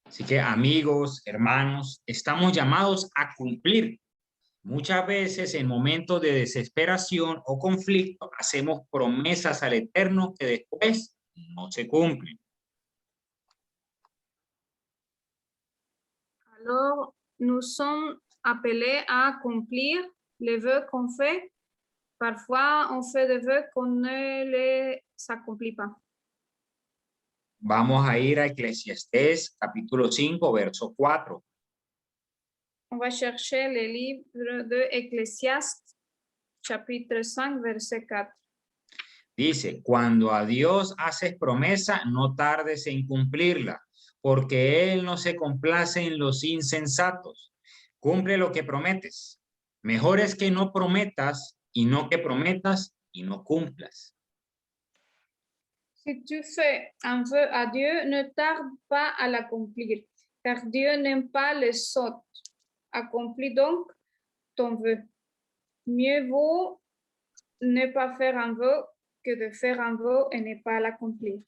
Así que amigos, hermanos, estamos llamados a cumplir. Muchas veces en momentos de desesperación o conflicto hacemos promesas al Eterno que después no se cumplen. Alors, nous sommes appelés à accomplir les vœux qu'on fait. Parfois, on fait des vœux qu'on ne les accomplit pas. Vamos a ir a Eclesiastés capítulo 5, verso 4. On va chercher le livre de Ecclésiaste, chapitre 5, verset 4. Dice, cuando a Dios haces promesa, no tardes en cumplirla, porque Él no se complace en los insensatos. Cumple lo que prometes. Mejor es que no prometas y no que prometas y no cumplas. Si tu fais un vœu à Dieu, ne tarde pas à l'accomplir, car Dieu n'aime pas les sots. Accomplis donc ton vœu. Mieux vaut ne pas faire un vœu que de faire un vœu et ne pas l'accomplir.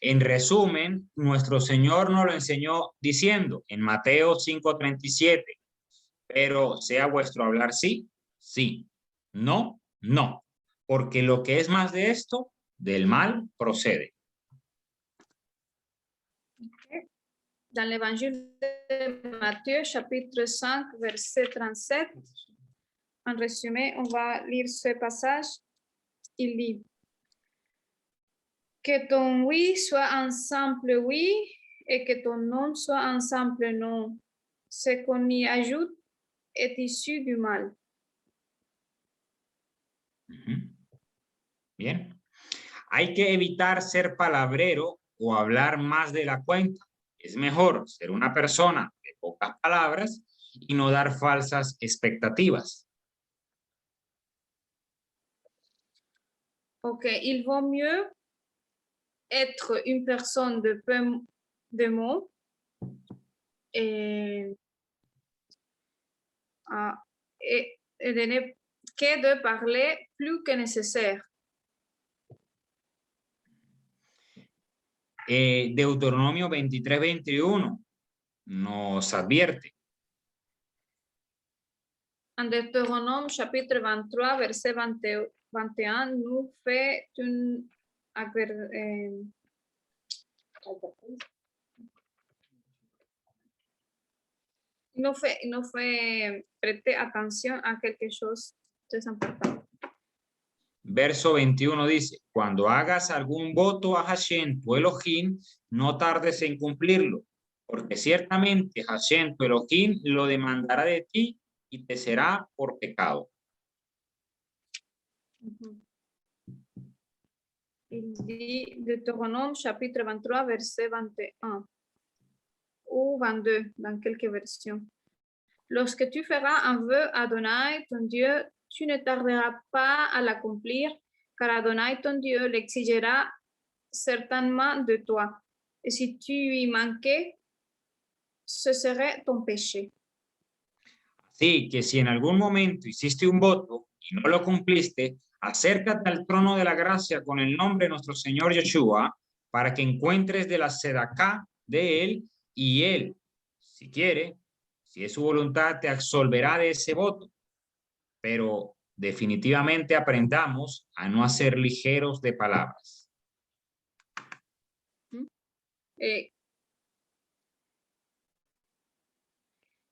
En resumen, nuestro Señor nos lo enseñó diciendo en Mateo 5:37, pero sea vuestro hablar sí, sí, no, no, porque lo que es más de esto, del mal procede. Dans l'évangile de Matthieu, chapitre 5, verset 37, en résumé, on va lire ce passage. Il dit que ton oui soit un simple oui et que ton non soit un simple non. Ce qu'on y ajoute est issu du mal. Bien. Hay que evitar ser palabrero o hablar más de la cuenta. Es mejor ser una persona de pocas palabras y no dar falsas expectativas. Ok, il vaut mieux être une personne de peu de mots et que de parler plus que nécessaire. Deuteronomio 23:21 nos advierte. En Deutéronome, chapitre 23, verset 21, nous fait une il nous fait prêter attention à quelque chose de très important. Verso 21 dice, cuando hagas algún voto a Hashem, tu Elohim, no tardes en cumplirlo, porque ciertamente Hashem, tu Elohim, lo demandará de ti y te será por pecado. Il dit Deutéronome chapitre 23 verset 21 ou 22 dans quelques versions. Lorsque tu feras un vœu à Adonai, ton Dieu, tu ne tarderas pas à l'accomplir, car Adonai, ton Dieu, l'exigera certainement de toi. Et si tu y manquais, ce serait ton péché. Así que si en algún momento hiciste un voto y no lo cumpliste, acércate al trono de la gracia con el nombre de nuestro Señor Yeshua para que encuentres de la sedacá de él y él, si quiere, si es su voluntad, te absolverá de ese voto. Pero definitivamente aprendamos a no ser ligeros de palabras.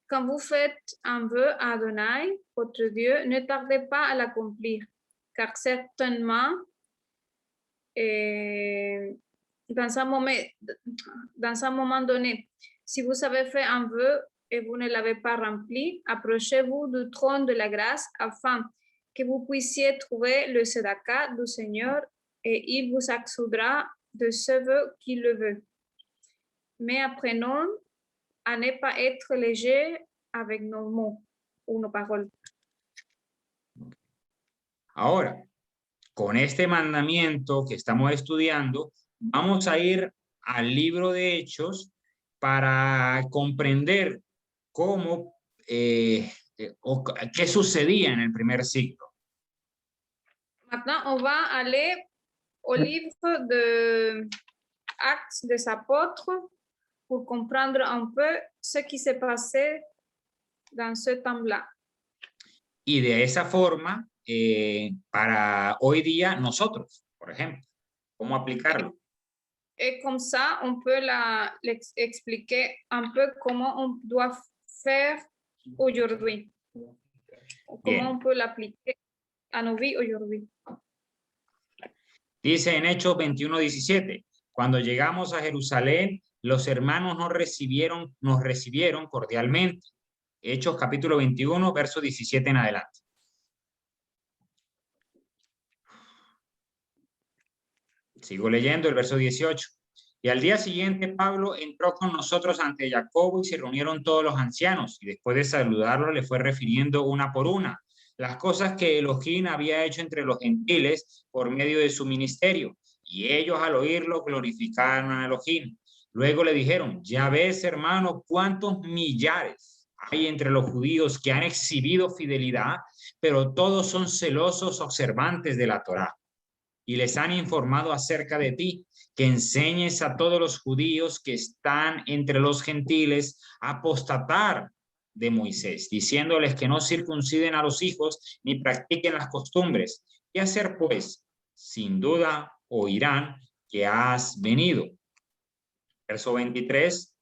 Quand vous faites un vœu à Adonai, votre Dieu, ne tardez pas à l'accomplir, car certainement, dans un moment donné, si vous avez fait un vœu et vous ne l'avez pas rempli, approchez-vous du trône de la grâce afin que vous puissiez trouver le tzedaka du Seigneur et il vous accordera de ce vœu qu'il le veut. Mais apprenons à ne pas être léger avec nos mots ou nos paroles. Ahora, con este mandamiento que estamos estudiando, vamos a ir al libro de Hechos para comprender cómo o qué sucedía en el primer siglo. Maintenant, on va aller au livre de Actes des Apôtres pour comprendre un peu ce qui s'est passé dans ce temps-là. Y de esa forma, para hoy día, nosotros, por ejemplo, ¿cómo aplicarlo? Et comme ça, on peut expliquer un peu comment on doit faire aujourd'hui. Comment on peut l'appliquer à nos vies aujourd'hui. Dice en Hechos 21:17, cuando llegamos a Jerusalén, los hermanos nos recibieron cordialmente. Hechos capítulo 21, verso 17 en adelante. Sigo leyendo el verso 18. Y al día siguiente Pablo entró con nosotros ante Jacobo y se reunieron todos los ancianos. Y después de saludarlo le fue refiriendo una por una las cosas que Elohim había hecho entre los gentiles por medio de su ministerio. Y ellos al oírlo glorificaron a Elohim. Luego le dijeron, ya ves, hermano, cuántos millares hay entre los judíos que han exhibido fidelidad, pero todos son celosos observantes de la Torá. Y les han informado acerca de ti, que enseñes a todos los judíos que están entre los gentiles a apostatar de Moisés, diciéndoles que no circunciden a los hijos ni practiquen las costumbres. ¿Qué hacer pues? Sin duda oirán que has venido. Verso 23.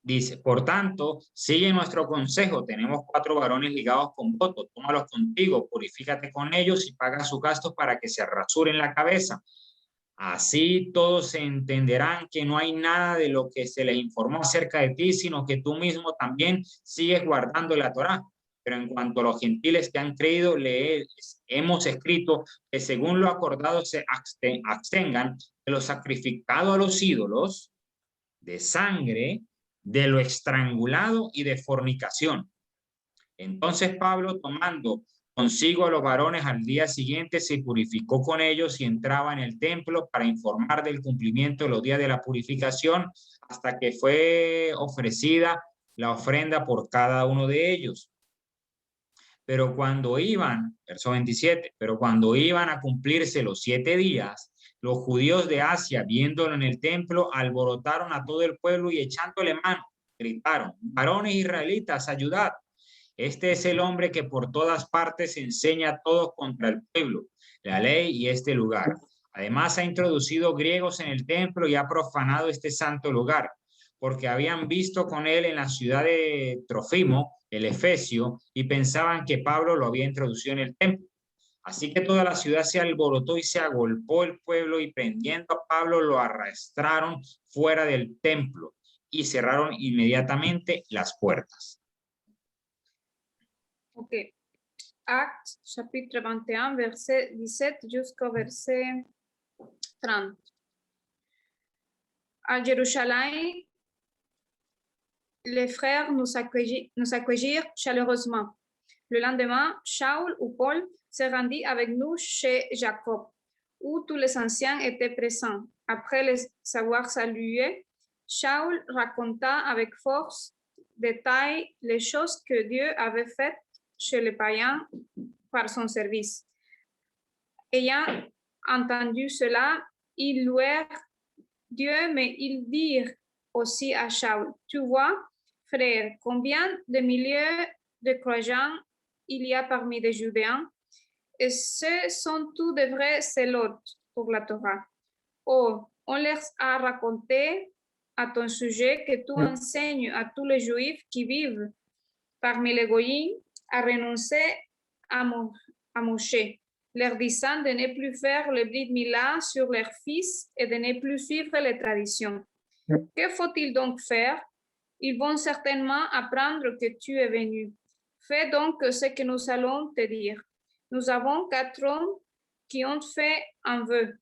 Dice, por tanto, sigue nuestro consejo. Tenemos 4 varones ligados con voto. Tómalos contigo, purifícate con ellos y paga sus gastos para que se rasuren la cabeza. Así todos entenderán que no hay nada de lo que se les informó acerca de ti, sino que tú mismo también sigues guardando la Torá. Pero en cuanto a los gentiles que han creído, les hemos escrito que según lo acordado se abstengan de lo sacrificado a los ídolos, de sangre, de lo estrangulado y de fornicación. Entonces Pablo, tomando consigo a los varones, al día siguiente se purificó con ellos y entraba en el templo para informar del cumplimiento de los días de la purificación hasta que fue ofrecida la ofrenda por cada uno de ellos. Pero cuando iban, verso 27, pero cuando iban a cumplirse los 7 días, los judíos de Asia, viéndolo en el templo, alborotaron a todo el pueblo y echándole mano, gritaron, varones israelitas, ayudad. Este es el hombre que por todas partes enseña a todos contra el pueblo, la ley y este lugar. Además ha introducido griegos en el templo y ha profanado este santo lugar, porque habían visto con él en la ciudad de Trófimo, el efesio, y pensaban que Pablo lo había introducido en el templo. Así que toda la ciudad se alborotó y se agolpó el pueblo y prendiendo a Pablo lo arrastraron fuera del templo y cerraron inmediatamente las puertas. Ok. Actes, chapitre 21, verset 17 jusqu'au verset 30. À Jérusalem, les frères nous accueillirent chaleureusement. Le lendemain, Shaul ou Paul se rendit avec nous chez Jacob, où tous les anciens étaient présents. Après les avoir salués, Shaul raconta avec force, détail, les choses que Dieu avait faites chez les païens par son service. Ayant entendu cela, ils louèrent Dieu, mais ils dirent aussi à Shaul, tu vois, frère, combien de milliers de croyants il y a parmi les Judéens, et ce sont tous de vrais zélotes pour la Torah. Oh, on leur a raconté à ton sujet que tu enseignes à tous les Juifs qui vivent parmi les Goyim à renoncer à Moshe, leur disant de ne plus faire le Brit Mila sur leurs fils et de ne plus suivre les traditions. Que faut-il donc faire? Ils vont certainement apprendre que tu es venu. Fais donc ce que nous allons te dire. Nous avons 4 hommes qui ont fait un vœu.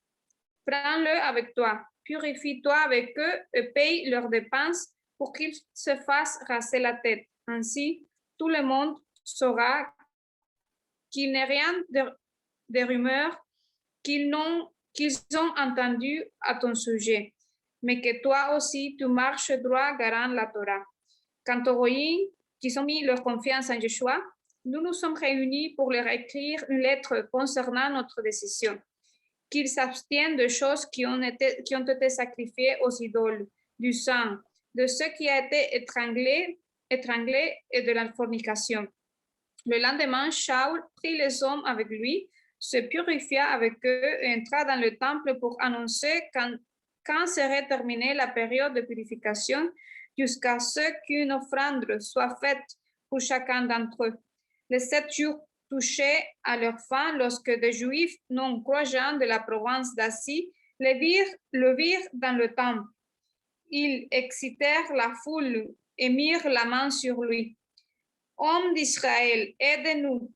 Prends-le avec toi, purifie-toi avec eux et paye leurs dépenses pour qu'ils se fassent raser la tête. Ainsi, tout le monde saura qu'il n'est rien de rumeurs qu'ils ont entendu à ton sujet, mais que toi aussi tu marches droit garant la Torah. Quant aux Rohing qui ont mis leur confiance en Yeshua, nous nous sommes réunis pour leur écrire une lettre concernant notre décision, qu'ils s'abstiennent de choses qui ont été sacrifiées aux idoles, du sang, de ce qui a été étranglé et de la fornication. Le lendemain, Shaul prit les hommes avec lui, se purifia avec eux et entra dans le temple pour annoncer quand serait terminée la période de purification jusqu'à ce qu'une offrande soit faite pour chacun d'entre eux. Les 7 jours touchaient à leur fin lorsque des Juifs non croyants de la province d'Asie le virent dans le temple. Ils excitèrent la foule et mirent la main sur lui. « Homme d'Israël, aide-nous »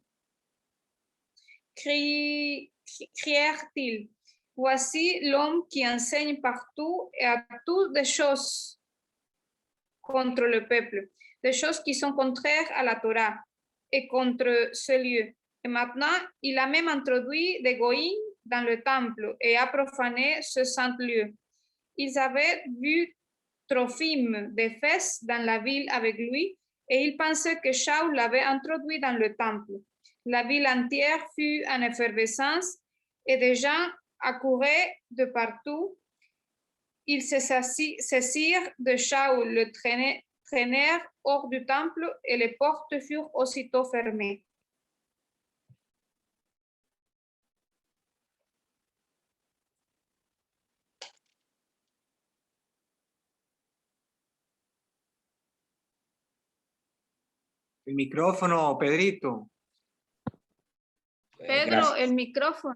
crièrent-ils. « Voici l'homme qui enseigne partout et à toutes des choses contre le peuple, des choses qui sont contraires à la Torah et contre ce lieu. Et maintenant, il a même introduit des goïms dans le temple et a profané ce saint lieu. Ils avaient vu Trophime d'Éphèse dans la ville avec lui et ils pensaient que Shaul l'avait introduit dans le temple. La ville entière fut en effervescence et des gens accouraient de partout. Ils se saisirent de Shaul, le traînèrent hors du temple et les portes furent aussitôt fermées. El micrófono, Pedrito. Pedro, Gracias. el micrófono.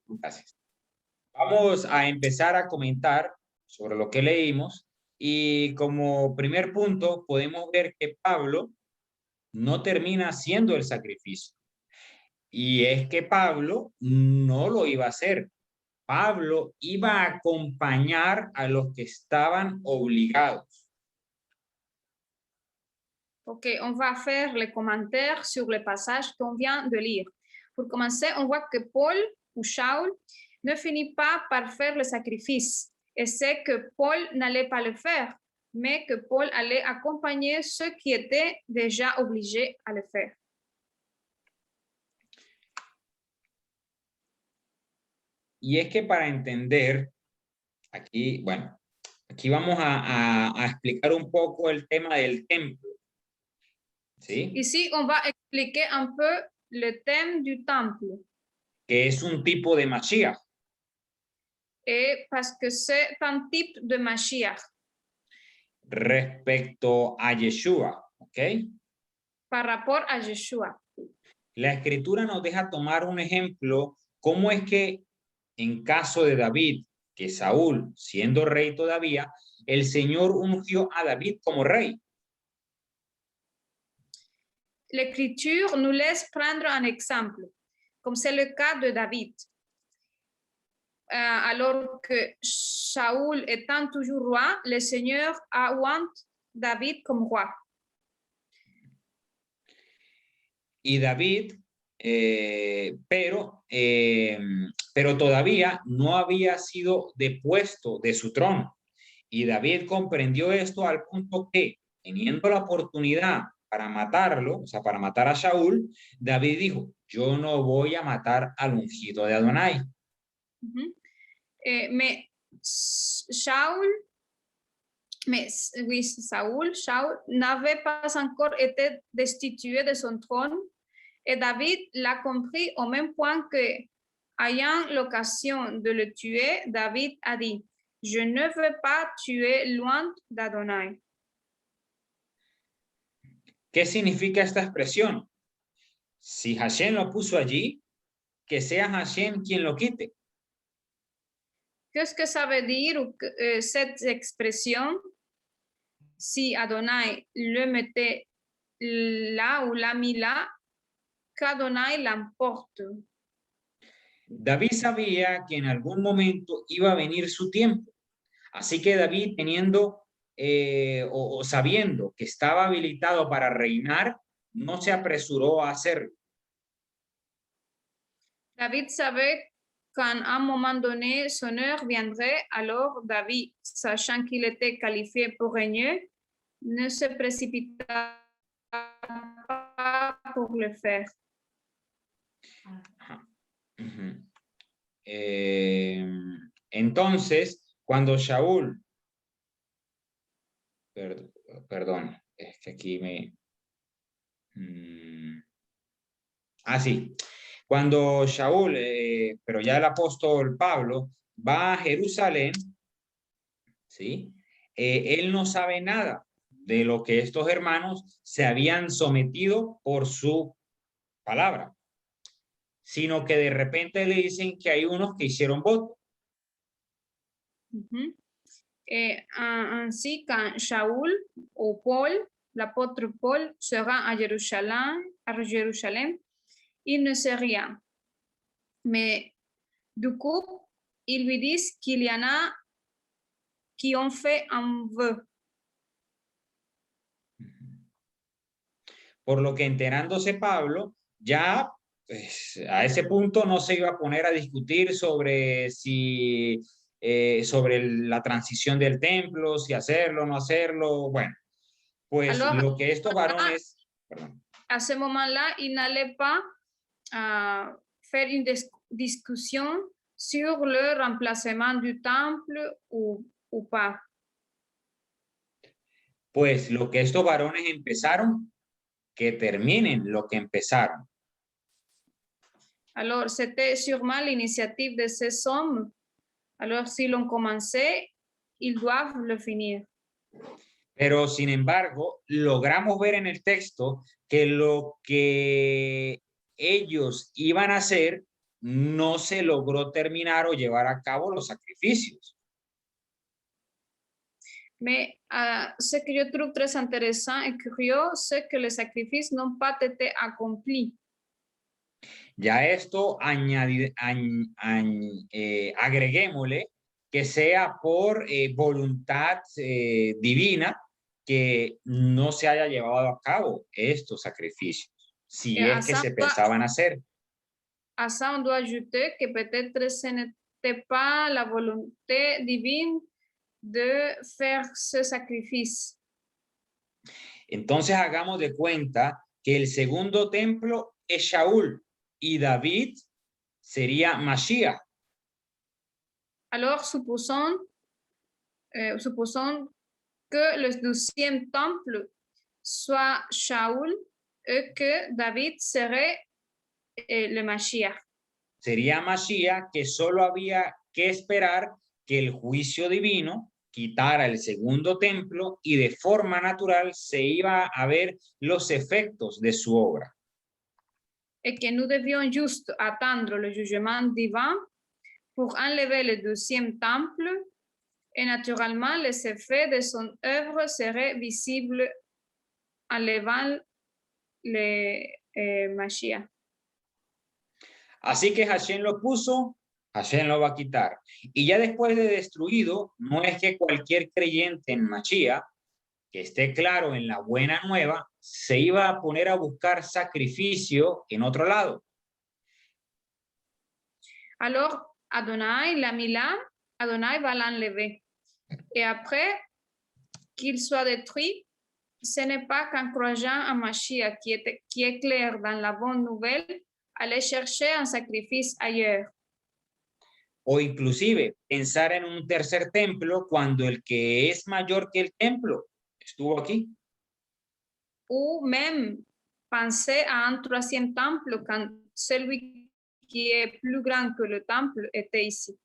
Gracias. Vamos a empezar a comentar sobre lo que leímos y como primer punto podemos ver que Pablo no termina haciendo el sacrificio. Y es que Pablo no lo iba a hacer. Pablo iba a acompañar a los que estaban obligados. Ok, on va faire les commentaires sur le passage qu'on vient de lire. Pour commencer, on voit que Paul ou Shaul ne finit pas par faire le sacrifice. Et c'est que Paul n'allait pas le faire, mais que Paul allait accompagner ceux qui étaient déjà obligés à le faire. Y es que para entender, aquí, bueno, aquí vamos a explicar un poco el tema del templo. ¿Sí? Ici, on va expliquer un peu le thème du temple. Que es un tipo de Mashiach. Et parce que c'est un type de Mashiach. Respecto a Yeshua, ¿ok? Par rapport à Yeshua. La escritura nos deja tomar un ejemplo, cómo es que en caso de David, que Saúl, siendo rey todavía, el Señor ungió a David como rey. L'Écriture nous laisse prendre un exemple, comme c'est le cas de David. Alors que Saúl étant toujours roi, le Seigneur a oint David comme roi. Y David, pero todavía no había sido depuesto de su trono. Y David comprendió esto al punto que, teniendo la oportunidad para matarlo, o sea, para matar a Saúl, David dijo, yo no voy a matar al ungido de Adonai. Mais Saúl n'avait pas encore été destitué de son trône et David l'a compris au même point que, ayant l'occasion de le tuer, David a dit, je ne veux pas tuer loin d'Adonai. ¿Qué significa esta expresión? Si Hashem lo puso allí, que sea Hashem quien lo quite. Qu'est-ce que ça veut dire cette expression? Si Adonai le mettait là ou l'a mis là, qu'Adonai l'emporte. David sabía que en algún momento iba a venir su tiempo. Así que David, teniendo o sabiendo que estaba habilitado para reinar, no se apresuró a hacerlo. David savait qu'à un moment donné, son heure viendrait, alors David, sachant qu'il était qualifié pour régner, ne se précipita pas pour le faire. Ujú. Entonces, cuando Shaul, perdón, es que aquí me... sí, cuando Shaul, pero ya el apóstol Pablo, va a Jerusalén, ¿sí? Él no sabe nada de lo que estos hermanos se habían sometido por su palabra, sino que de repente le dicen que hay unos que hicieron voto. Et ainsi, quand Shaul ou Paul, l'apôtre Paul, se rend à Jérusalem, il ne sait rien. Mais du coup, ils lui disent qu'il y en a qui ont fait un vœu. Por lo que enterándose Pablo, ya pues, a ese punto no se iba a poner a discutir sobre si sobre la transición del templo, si hacerlo o no hacerlo. Bueno, pues Alors, lo que estos varones... Perdón. À ce moment-là, il n'allait pas faire une discussion sur le remplacement du temple ou pas. Pues lo que estos varones empezaron, que terminen lo que empezaron. Alors, c'était sûrement l'initiative de ces hommes. Alors, si l'on commençait, ils doivent le finir. Pero, sin embargo, logramos ver en el texto que lo que ellos iban a hacer no se logró terminar o llevar a cabo los sacrificios. Mais ce que je trouve très intéressant et curieux, c'est que les sacrifices n'ont pas été accomplis. Ya esto agreguémosle que sea por voluntad divina que no se haya llevado a cabo estos sacrificios, si es que se pensaban hacer. À ça, on doit ajouter que peut-être ce n'était pas la volonté divine de faire ce sacrifice. Entonces hagamos de cuenta que el segundo templo es Shaul y David sería Mashiach. Alors, supposons que le 12e temple soit Shaul et que David serait le Mashiach. Sería Mashiach, que solo había que esperar que el juicio divino quitara el segundo templo y de forma natural se iba a ver los efectos de su obra. Et que nous devions juste attendre le jugement divin pour enlever le 12e temple, et naturellement les effets de son œuvre seraient visibles en levant le Mashiach. Así que Hashem lo puso, Hashem lo va a quitar. Y ya después de destruido, no es que cualquier creyente en Mashiach, que esté claro en la buena nueva, se iba a poner a buscar sacrificio en otro lado. Alors, Adonai l'a mis là, Adonai va l'enlever. Et après qu'il soit détruit, ce n'est pas qu'en croyant en Mashiach qui est clair dans la bonne nouvelle, aller chercher un sacrifice ailleurs. O inclusive pensar en un tercer templo cuando el que es mayor que el templo estuvo aquí. Ou même penser à un 3e temple quand celui qui est plus grand que le temple était ici.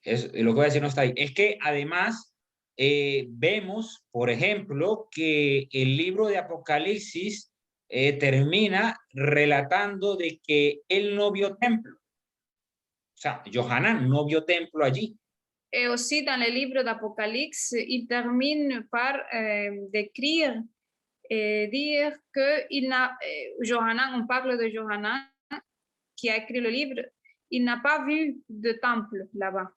Es, lo que voy a decir no está ahí. Es que además vemos, por ejemplo, que el libro de Apocalipsis termina relatando de que él no vio templo. O sea, Yohanan no vio templo allí. Et aussi dans le livre d'Apocalypse, il termine par décrire et dire que Johanan, on parle de Johanan qui a écrit le livre, il n'a pas vu de temple là-bas.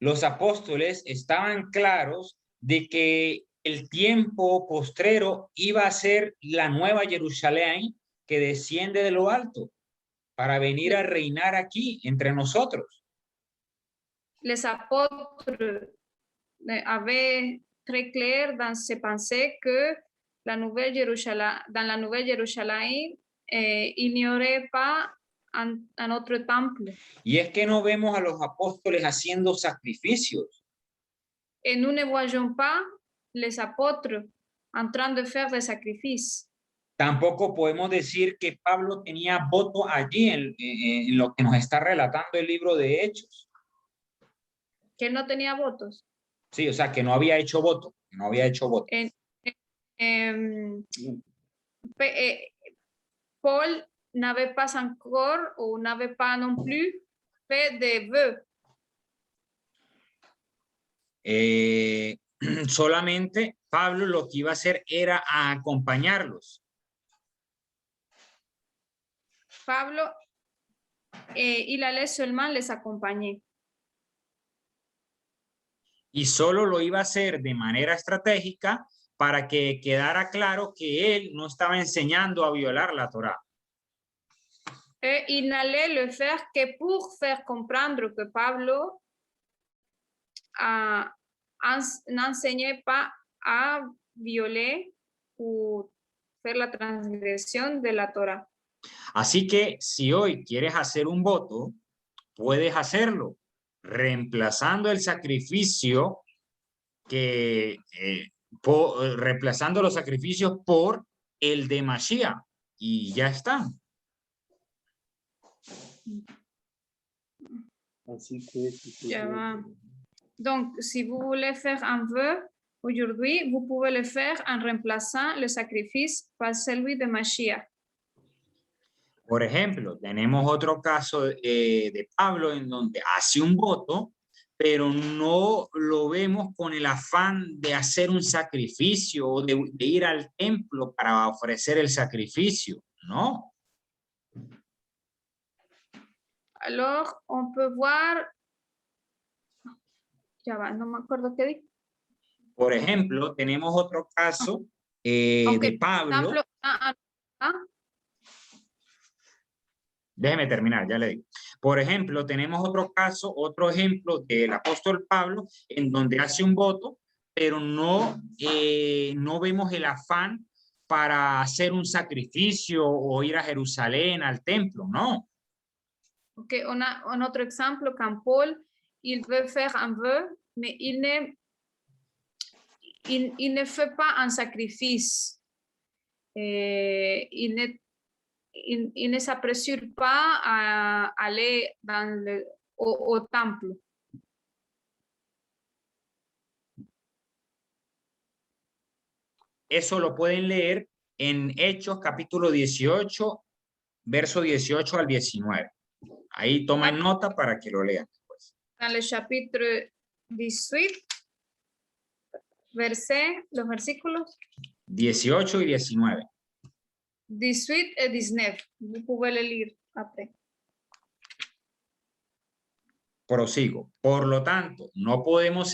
Los apóstoles estaban claros de que el tiempo postrero iba a ser la nueva Jerusalén que desciende de lo alto para venir a reinar aquí entre nosotros. Les apôtres avaient très clair dans ses pensées que dans la Nouvelle Jérusalem, il n'y aurait pas un autre temple. Y es que no vemos a los apóstoles haciendo sacrificios. Et nous ne voyons pas les apôtres en train de faire des sacrifices. Tampoco podemos decir que Pablo tenía voto allí en lo que nos está relatando el libro de Hechos. Que él no tenía votos. Sí, o sea, que no había hecho voto, que no había hecho voto. Paul n'avait pas encore ou n'avait pas non plus fait de vœux. Solamente Pablo lo que iba a hacer era a acompañarlos. Pablo, il allait seulement les accompagner. Y solo lo iba a hacer de manera estratégica para que quedara claro que él no estaba enseñando a violar la Torá. Et il n'allait le faire que pour faire comprendre que Pablo n'enseignait pas à violer ou faire la transgresión de la Torah. Así que si hoy quieres hacer un voto, puedes hacerlo reemplazando el sacrificio reemplazando los sacrificios por el de Mashiach y ya está. Así que, donc, si vous voulez faire un vœu aujourd'hui, vous pouvez le faire en remplaçant le sacrifice par celui de Mashiach. Por ejemplo, tenemos otro caso de Pablo en donde hace un voto, pero no lo vemos con el afán de hacer un sacrificio o de ir al templo para ofrecer el sacrificio, ¿no? Alors, on peut voir... Ya va, no me acuerdo qué dije. Por ejemplo, tenemos otro caso de Pablo. Déjeme terminar, ya le digo. Por ejemplo, tenemos otro caso, otro ejemplo del apóstol Pablo, en donde hace un voto, pero no vemos el afán para hacer un sacrificio o ir a Jerusalén, al templo, no. Ok, on a un autre exemple quand Paul, il veut faire un vœu, mais il ne fait pas un sacrifice. Il ne s'apressure pas à aller au temple. Eso lo pueden leer en Hechos capítulo 18, verso 18 al 19. Ahí tomen nota para que lo lean después. Dans le chapitre 18, los versículos 18 y 19. 18 et 19. Vous pouvez le lire après. Prosigo. Por lo tanto, no podemos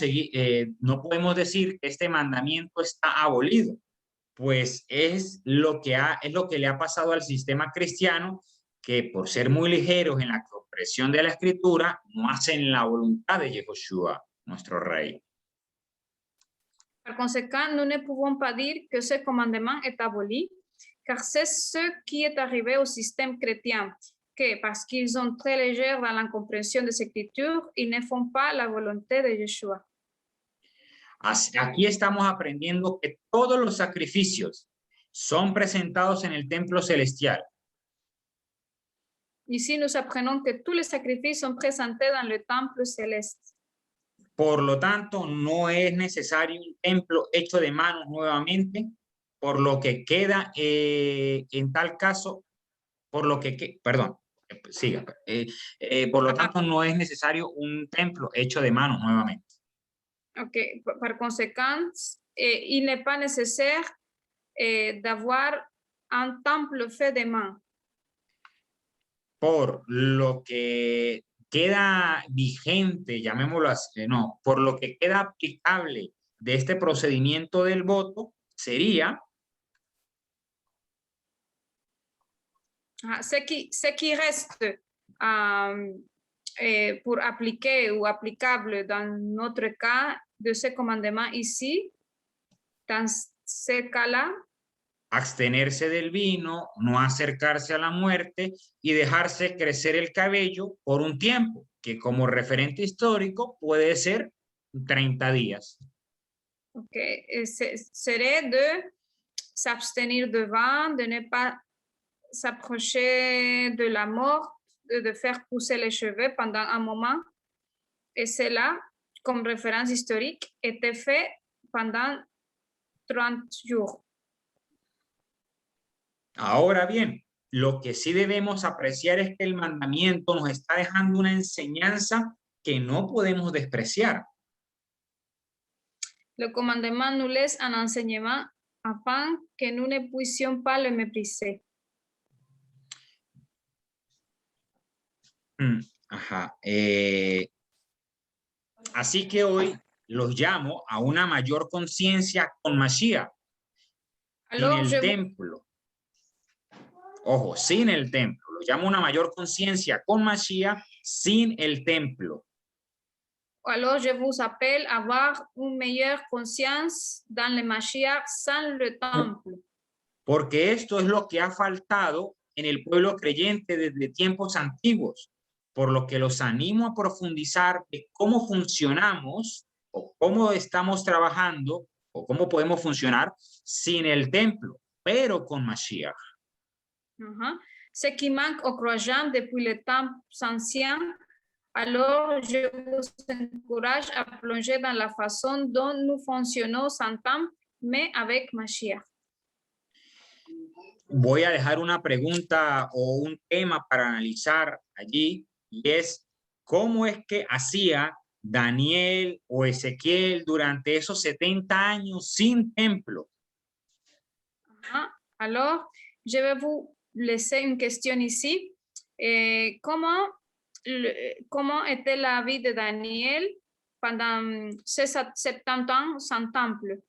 decir que este mandamiento está abolido, pues es lo que le ha pasado al sistema cristiano, que por ser muy ligeros en la comprensión de la escritura, no hacen la voluntad de Yehoshua, nuestro rey. Par conséquent, nous ne pouvons pas dire que ce commandement est aboli, car c'est ce qui est arrivé au système chrétien, que parce qu'ils sont très légers dans la compréhension des Écritures, ils ne font pas la volonté de Yeshua. Aquí estamos aprendiendo que todos los sacrificios son presentados en el templo celestial. Ici, nous apprenons que tous les sacrifices sont présentés dans le temple céleste. Por lo tanto, no es necesario un templo hecho de manos nuevamente, por lo que queda en tal caso, por lo tanto, no es necesario un templo hecho de manos nuevamente. Ok, par conséquent, il n'est pas nécessaire d'avoir un temple fait de main. Por lo que queda vigente, llamémoslo así, por lo que queda aplicable de este procedimiento del voto sería ce qui reste pour appliquer ou applicable dans notre cas de ce commandement ici, Dans ce cas-là, abstenerse del vino, no acercarse a la muerte y dejarse crecer el cabello por un tiempo, que como referente histórico puede ser 30 días. okay, serait de s'abstenir de vin, de ne pas s'approcher de la mort, de faire pousser les cheveux pendant un moment. Et cela, comme référence historique, était fait pendant 30 jours. Ahora bien, lo que sí debemos apreciar es que el mandamiento nos está dejando una enseñanza que no podemos despreciar. Le commandement nous laisse un enseignement afin que nous ne puissions pas le mépriser. Ajá. Así que hoy los llamo a una mayor conciencia con Mashiach, sin Alors, el templo. Ojo, sin el templo. Los llamo a una mayor conciencia con Mashiach, sin el templo. Alors, je vous appelle à avoir une meilleure conscience dans le Mashiach sans le temple. Porque esto es lo que ha faltado en el pueblo creyente desde tiempos antiguos, por lo que los animo a profundizar de cómo funcionamos o cómo estamos trabajando o cómo podemos funcionar sin el templo, pero con Mashiach. Ce qui manque aux croyants depuis les temps anciens, alors je vous encourage à plonger dans la façon dont nous fonctionnons sans temple, mais avec Mashiach. Voy a dejar una pregunta o un tema para analizar allí, y es cómo es que hacía Daniel o Ezequiel durante esos 70 años sin templo. Alors, je vais vous laisser une question ici. Comment était la vie de Daniel pendant ces 70 ans sans temple?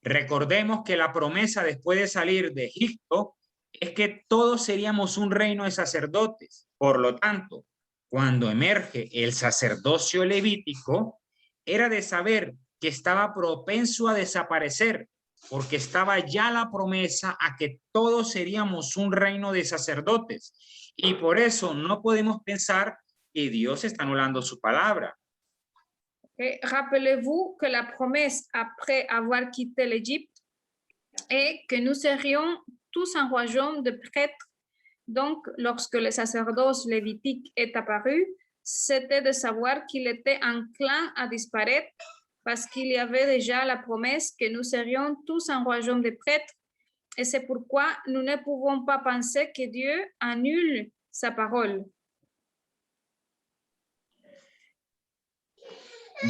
Recordemos que la promesa después de salir de Egipto es que todos seríamos un reino de sacerdotes. Por lo tanto, cuando emerge el sacerdocio levítico, era de saber que estaba propenso a desaparecer, porque estaba ya la promesa a que todos seríamos un reino de sacerdotes. Y por eso no podemos pensar que Dios está anulando su palabra. Et rappelez-vous que la promesse après avoir quitté l'Égypte est que nous serions tous un royaume de prêtres. Donc, lorsque le sacerdoce lévitique est apparu, c'était de savoir qu'il était enclin à disparaître parce qu'il y avait déjà la promesse que nous serions tous un royaume de prêtres. Et c'est pourquoi nous ne pouvons pas penser que Dieu annule sa parole.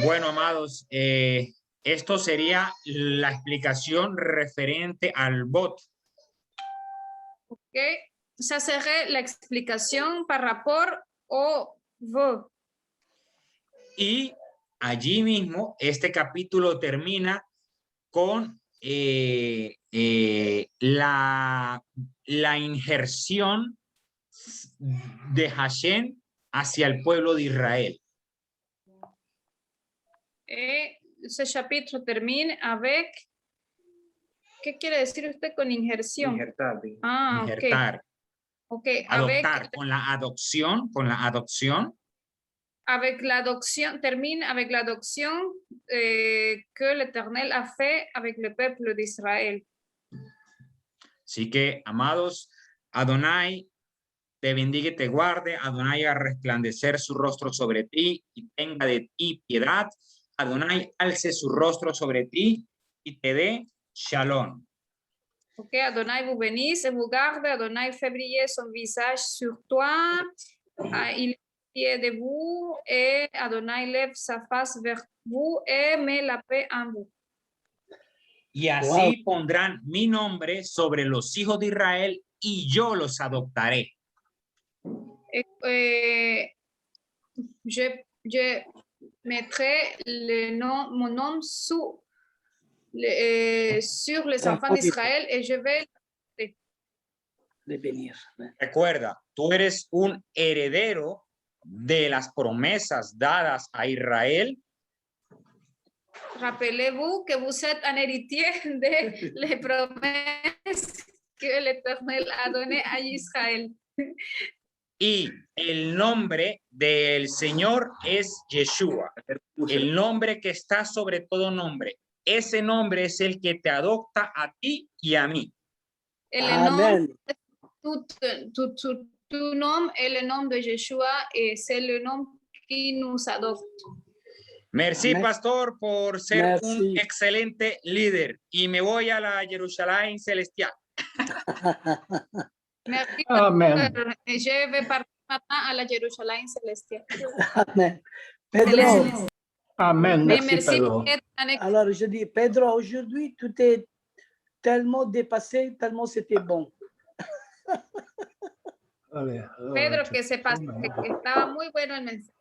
Bueno, amados, esto sería la explicación referente al bot. Ok, ça serait l'explication par rapport au vœu. Y allí mismo, este capítulo termina con la injerción de Hashem hacia el pueblo de Israel. Et ce chapitre termine avec... ¿Qué quiere decir usted con injerción? Injertar. Ah, Injertar. Okay. Adoptar, con la adopción, Avec l'adoption, termine avec l'adoption que l'Éternel a fait avec le peuple d'Israël. Así que, amados, Adonai te bendiga y te guarde. Adonai haga resplandecer su rostro sobre ti y tenga de ti piedad. Adonai alce su rostro sobre ti y te dé shalom. Ok, Adonai vous bénisse et vous garde. Adonai fait briller son visage sur toi. Il est de vous et Adonai lève sa face vers vous et met la paix en vous. Y así pondrán mi nombre sobre los hijos de Israel y yo los adoptaré. Je mettrai mon nom sur les enfants d'Israël et je vais de venir. Recuerda, tú eres un heredero de las promesas dadas a Israel, Rappelez-vous que vous êtes un héritier des promesses que l'Éternel a données à Israël. y el nombre del Señor es Yeshua, el nombre que está sobre todo nombre. Ese nombre es el que te adopta a ti y a mí. Et le nom, Amen. tout nom est le nom de Yeshua et c'est le nom qui nous adopte. Merci, Amén. pastor, por ser un Merci. excelente líder. Y me voy a la Jerusalén celestial. Merci. Amen. Pasteur. Et je vais partir maintenant à la Jérusalem célestiale. Amen. Pedro, Amen. Mais Merci, merci Pedro. pour être un alors je dis, Pedro, aujourd'hui, tout est tellement dépassé, tellement c'était bon. Vale, Pedro que se pasó, que estaba muy bueno el mensaje.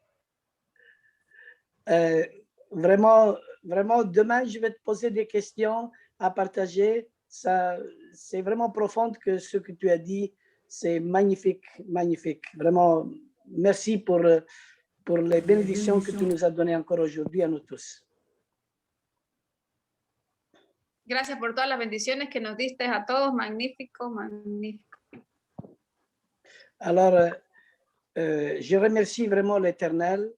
Vraiment, vraiment, demain, je vais te poser des questions à partager. Ça, c'est vraiment profond que ce que tu as dit. C'est magnifique, magnifique. Vraiment, merci pour les bénédictions que tu nous as données encore aujourd'hui à nous tous. Gracias por todas las bendiciones que nos diste a todos. Magnífico, magnífico. Alors, je remercie vraiment l'Éternel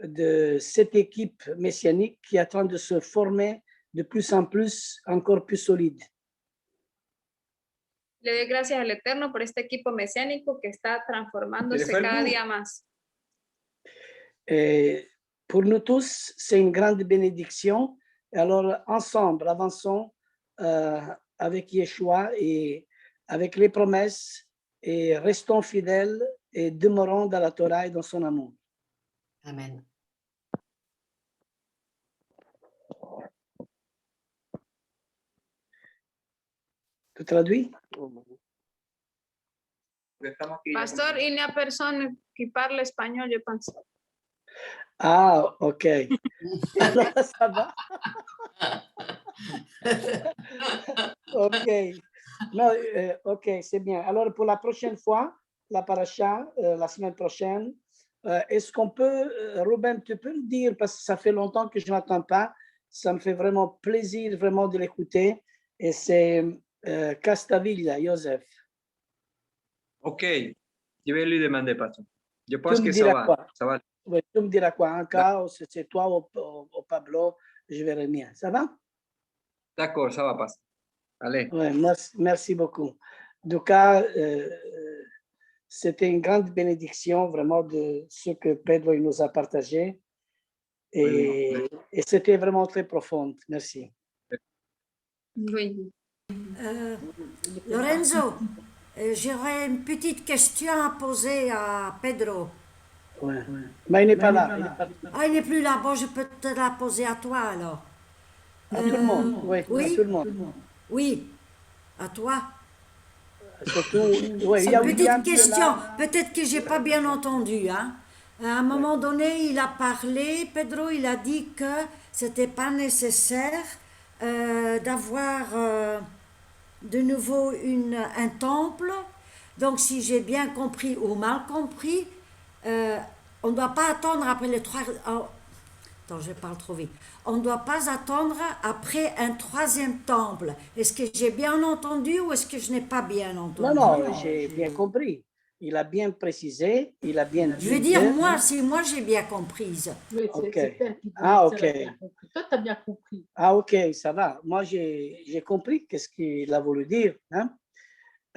de cette équipe messianique qui est en train de se former de plus en plus, encore plus solide. Le doy gracias al Eterno por este equipo mesiánico que está transformándose cada día más. Et pour nous tous, c'est une grande bénédiction. Et alors, ensemble, avançons avec Yeshua et avec les promesses et restons fidèles et demeurons dans la Torah et dans son amour. Amen. Tu traduis? Pastor, il n'y a personne qui parle espagnol, je pense. Ah, ok. Alors, ça va? Ok. Non, ok, c'est bien. Alors, pour la prochaine fois, la paracha, la semaine prochaine, est-ce qu'on peut, Ruben, tu peux le dire, parce que ça fait longtemps que je n'entends pas, ça me fait vraiment plaisir vraiment de l'écouter, et c'est Castavilla, Joseph. Ok, je vais lui demander, pasteur. Je Tu pense me que ça diras va. quoi? Ça va. Oui, tu me diras quoi, un cas, ou c'est toi ou Pablo, je verrai bien. Ça va? D'accord, ça va, pasteur. Allez. Oui, merci beaucoup. En tout cas, c'était une grande bénédiction vraiment de ce que Pedro il nous a partagé. Et c'était vraiment très profond. Merci. Oui. Lorenzo, j'aurais une petite question à poser à Pedro. Ouais. Mais il n'est pas là. Il n'est pas Ah, il n'est plus là. Bon, je peux te la poser à toi alors. à tout le monde. Oui, oui. à tout le monde. Oui, à toi. Surtout, ouais, C'est il y a une William petite qui est question. là. Peut-être que j'ai pas bien entendu. Hein. À un moment donné, il a parlé, Pedro, il a dit que c'était pas nécessaire d'avoir de nouveau un temple. Donc, si j'ai bien compris ou mal compris, on ne doit pas attendre après les trois... Oh, attends, je parle trop vite. On ne doit pas attendre après un troisième temple. Est-ce que j'ai bien entendu ou est-ce que je n'ai pas bien entendu? Non, j'ai bien compris. Il a bien précisé, il a bien dit. Je veux dire, moi, si moi j'ai bien compris. Oui, Ok. c'est elle qui dit Ah, si elle a ok. bien compris. Toi, tu as bien compris. Ah, ok, ça va. Moi, j'ai compris qu'est-ce qu'il a voulu dire. Hein?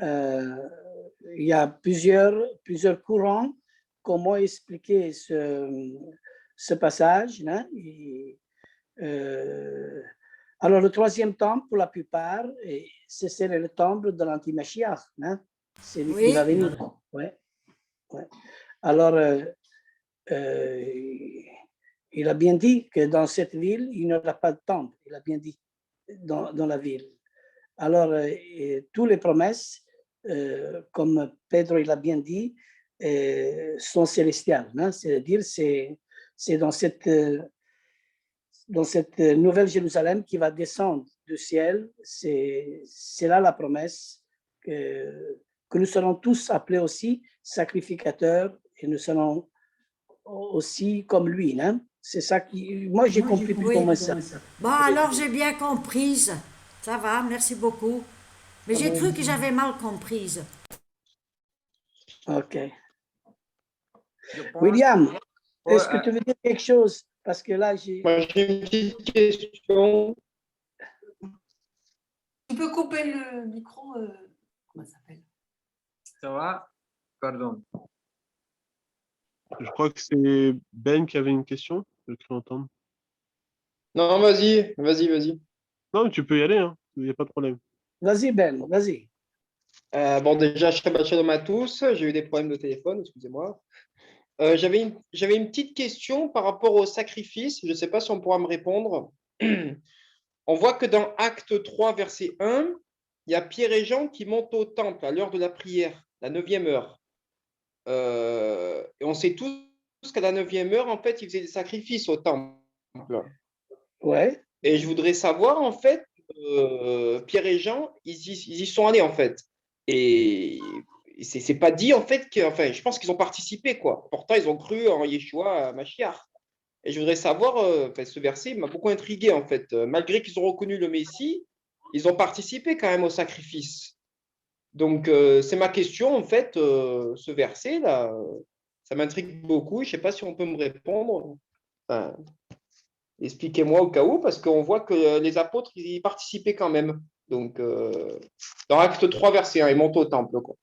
Il y a plusieurs courants, comment expliquer ce passage. Hein? Alors, le troisième temple, pour la plupart, c'est le temple de l'anti-Mashiach. Hein? C'est lui qui va venir. Ouais. Ouais. Alors, il a bien dit que dans cette ville, il n'y aura pas de temple. Il a bien dit dans la ville. Alors, toutes les promesses, comme Pedro il a bien dit, sont célestiales. Hein? C'est-à-dire, c'est dans cette nouvelle Jérusalem qui va descendre du ciel. C'est là la promesse que nous serons tous appelés aussi sacrificateurs et nous serons aussi comme lui. Hein? C'est ça qui... Moi, j'ai compris plus ou moins ça. Bon, alors j'ai bien comprise. Ça va, merci beaucoup. Mais j'ai cru que j'avais mal comprise. OK. Je pense- William, Ouais, est-ce que tu veux dire quelque chose? Parce que là, j'ai... Moi, j'ai une petite question. Tu peux couper le micro, comment ça s'appelle? ça va? Pardon. Je crois que c'est Ben qui avait une question. Je cru entendre. Non, vas-y, vas-y, vas-y. Non, mais tu peux y aller, hein. Il n'y a pas de problème. Vas-y, Ben, vas-y. Bon, déjà, Shabbat Shalom à tous. J'ai eu des problèmes de téléphone, excusez-moi. J'avais une petite question par rapport au sacrifice. Je ne sais pas si on pourra me répondre. On voit que dans Acte 3, verset 1, il y a Pierre et Jean qui montent au temple à l'heure de la prière, la 9e heure. Et on sait tous qu'à la 9e heure, en fait, ils faisaient des sacrifices au temple. Ouais. Et je voudrais savoir, en fait, Pierre et Jean, ils y sont allés, en fait. Et c'est pas dit, en fait, que, enfin, je pense qu'ils ont participé, quoi. Pourtant, ils ont cru en Yeshua, à Mashiach. Et je voudrais savoir, enfin, ce verset m'a beaucoup intrigué, en fait. Malgré qu'ils ont reconnu le Messie, ils ont participé quand même au sacrifice. Donc, c'est ma question, en fait, ce verset-là, ça m'intrigue beaucoup. Je ne sais pas si on peut me répondre. Enfin, expliquez-moi au cas où, parce qu'on voit que les apôtres, ils y participaient quand même. Donc, dans Acte 3, verset 1, ils montent au temple, quoi.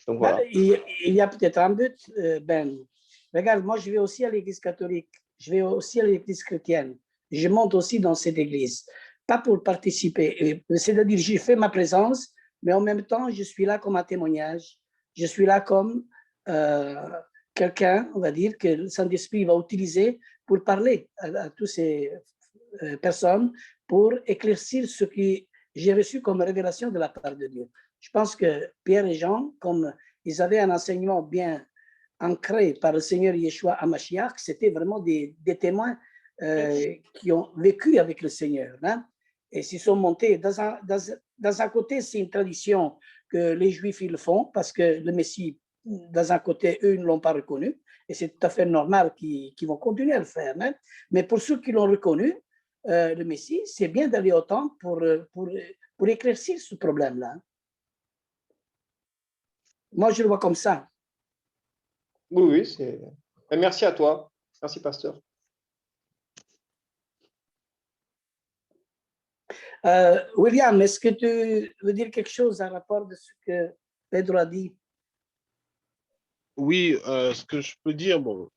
Donc, voilà. Il y a peut-être un but, Ben. Regarde, moi, je vais aussi à l'église catholique. Je vais aussi à l'église chrétienne. Je monte aussi dans cette église. Pas pour participer. C'est-à-dire, j'ai fait ma présence, mais en même temps, je suis là comme un témoignage. Je suis là comme quelqu'un, on va dire, que le Saint-Esprit va utiliser pour parler à toutes ces personnes, pour éclaircir ce que j'ai reçu comme révélation de la part de Dieu. Je pense que Pierre et Jean, comme ils avaient un enseignement bien ancré par le Seigneur Yeshua à Mashiach, c'était vraiment des témoins qui ont vécu avec le Seigneur. Hein? Et s'ils sont montés, dans un côté, c'est une tradition que les Juifs ils le font, parce que le Messie, dans un côté, eux, ils ne l'ont pas reconnu, et c'est tout à fait normal qu'ils vont continuer à le faire. Hein? Mais pour ceux qui l'ont reconnu, le Messie, c'est bien d'aller au temple pour éclaircir ce problème-là. Moi, je le vois comme ça. Oui, oui, c'est. Merci à toi. Merci, pasteur. William, est-ce que tu veux dire quelque chose à rapport de ce que Pedro a dit? Oui, ce que je peux dire, bon,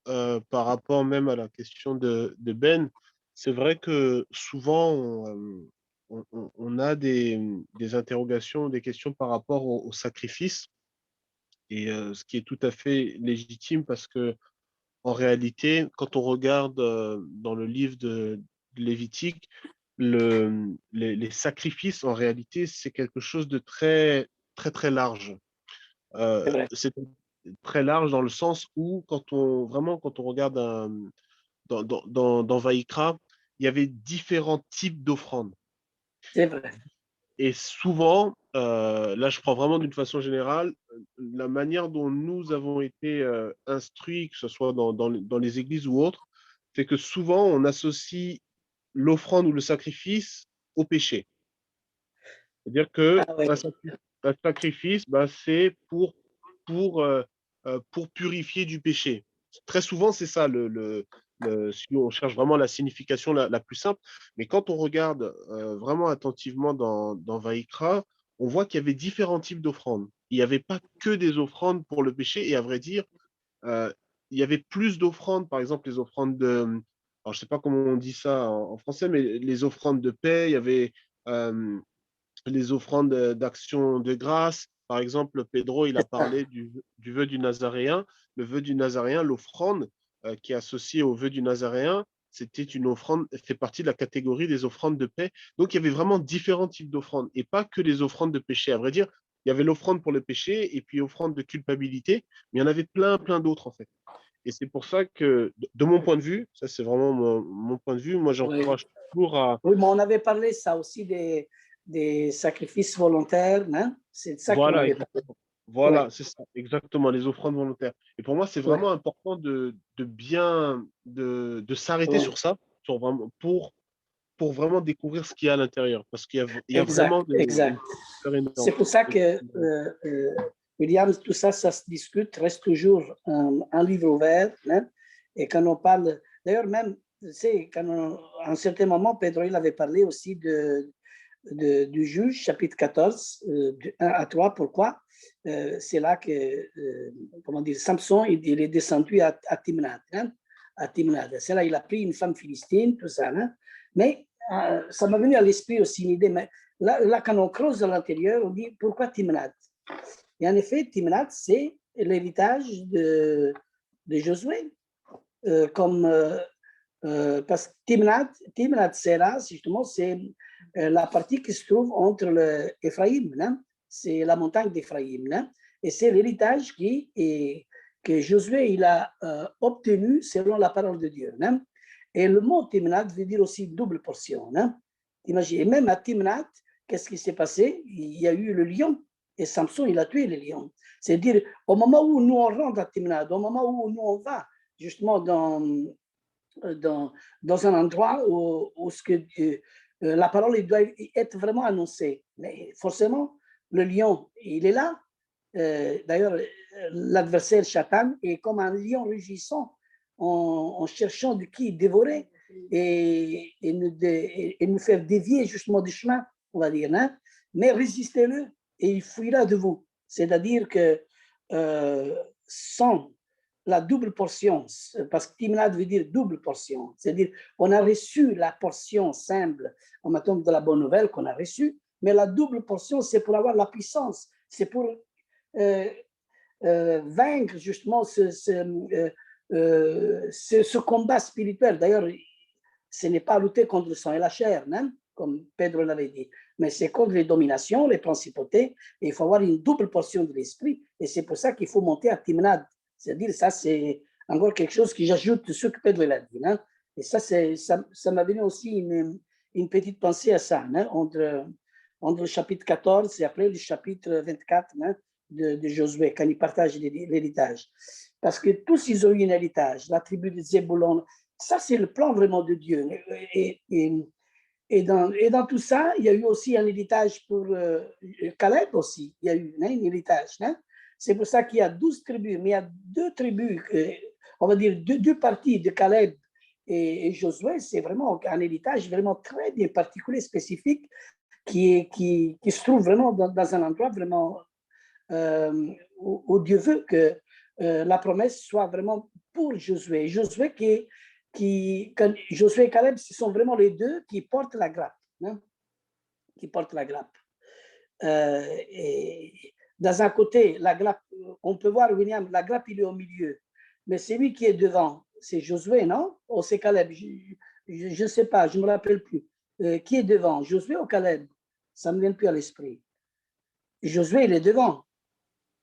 par rapport même à la question de Ben, c'est vrai que souvent, on a des interrogations, des questions par rapport au sacrifice, et ce qui est tout à fait légitime parce que en réalité, quand on regarde dans le livre de Lévitique, les sacrifices, en réalité, c'est quelque chose de très, très, très large. C'est vrai. C'est très large dans le sens où, quand on regarde dans Vaïkra, il y avait différents types d'offrandes. C'est vrai. Et souvent, là, je prends vraiment d'une façon générale, la manière dont nous avons été instruits, que ce soit dans les églises ou autres, c'est que souvent, on associe l'offrande ou le sacrifice au péché. C'est-à-dire que Ah, ouais. un sacrifice, ben, c'est pour purifier du péché. Très souvent, c'est ça, si on cherche vraiment la signification la plus simple. Mais quand on regarde vraiment attentivement dans Vaïkra, on voit qu'il y avait différents types d'offrandes. Il n'y avait pas que des offrandes pour le péché. Et à vrai dire, il y avait plus d'offrandes, par exemple les offrandes de... Alors, je ne sais pas comment on dit ça en français, mais les offrandes de paix, il y avait les offrandes d'action de grâce. Par exemple, Pedro, il a parlé du vœu du Nazaréen. Le vœu du Nazaréen, l'offrande qui est associée au vœu du Nazaréen, c'était une offrande, fait partie de la catégorie des offrandes de paix. Donc, il y avait vraiment différents types d'offrandes et pas que les offrandes de péché. À vrai dire, il y avait l'offrande pour le péché et puis offrande de culpabilité, mais il y en avait plein, plein d'autres en fait. Et c'est pour ça que, de mon point de vue, ça c'est vraiment mon point de vue, moi j'encourage toujours à... Oui, mais on avait parlé ça aussi des sacrifices volontaires, hein? C'est de ça qu'on Voilà, avait parlé. Voilà, Ouais. c'est ça, exactement, les offrandes volontaires. Et pour moi, c'est Ouais. vraiment important de bien, de s'arrêter Ouais. sur ça, pour vraiment découvrir ce qu'il y a à l'intérieur. Parce qu'il y a Exact, vraiment exact. une peur énorme. C'est pour ça que, William, tout ça, ça se discute, reste toujours un livre ouvert. Hein, et quand on parle, d'ailleurs, même, tu sais, à un certain moment, Pedro, il avait parlé aussi du juge, chapitre 14, du 1 à 3. Pourquoi? C'est là que, comment dire, Samson, il est descendu à Timnat. Hein, à Timnat. C'est là il a pris une femme philistine, tout ça. Hein, mais ça m'a venu à l'esprit aussi une idée. Mais là, quand on creuse à l'intérieur, on dit pourquoi Timnat? Et en effet, Timnat, c'est l'héritage de Josué. Parce que Timnat Sera, justement, c'est la partie qui se trouve entre l'Éphraïm, hein? C'est la montagne d'Éphraïm, hein? Et c'est l'héritage que Josué il a obtenu selon la parole de Dieu. Hein? Et le mot Timnat veut dire aussi double portion. Hein? Imagine, et même à Timnat, qu'est-ce qui s'est passé? Il y a eu le lion, et Samson, il a tué le lion. C'est-à-dire, au moment où nous on rentre à Timnat, au moment où nous on va justement dans un endroit où ce que la parole doit être vraiment annoncée. Mais forcément, le lion, il est là. D'ailleurs, l'adversaire Satan est comme un lion rugissant en cherchant de qui dévorer et nous faire dévier justement du chemin, on va dire. Hein? Mais résistez-le et il fuira de vous. C'est-à-dire que sans la double portion, parce que Timnat veut dire double portion, c'est-à-dire on a reçu la portion simple en matière de la bonne nouvelle qu'on a reçue, mais la double portion, c'est pour avoir la puissance, c'est pour vaincre justement ce combat spirituel. D'ailleurs, ce n'est pas lutter contre le sang et la chair, hein, comme Pedro l'avait dit, mais c'est contre les dominations, les principautés, et il faut avoir une double portion de l'esprit, et c'est pour ça qu'il faut monter à Timnat. C'est-à-dire, ça, c'est encore quelque chose que j'ajoute ce que Pedro l'a dit. Hein. Et ça m'a venu aussi une petite pensée à ça, hein, entre le chapitre 14 et après le chapitre 24 hein, de Josué, quand il partage l'héritage. Parce que tous, ils ont eu un héritage. La tribu de Zébulon, ça, c'est le plan vraiment de Dieu. Et dans tout ça, il y a eu aussi un héritage pour Caleb aussi. Il y a eu un héritage. Hein. C'est pour ça qu'il y a 12 tribus, mais il y a deux tribus, on va dire deux parties de Caleb et Josué. C'est vraiment un héritage vraiment très bien particulier, spécifique, qui se trouve vraiment dans un endroit vraiment où Dieu veut que la promesse soit vraiment pour Josué. Josué Josué et Caleb, ce sont vraiment les deux qui portent la grappe. Hein, qui portent la grappe. Et dans un côté, la grappe, on peut voir, William, la grappe, il est au milieu. Mais celui qui est devant, c'est Josué, non? Ou c'est Caleb? Je ne sais pas, je ne me rappelle plus. Qui est devant, Josué ou Caleb? Ça ne me vient plus à l'esprit. Josué, il est devant.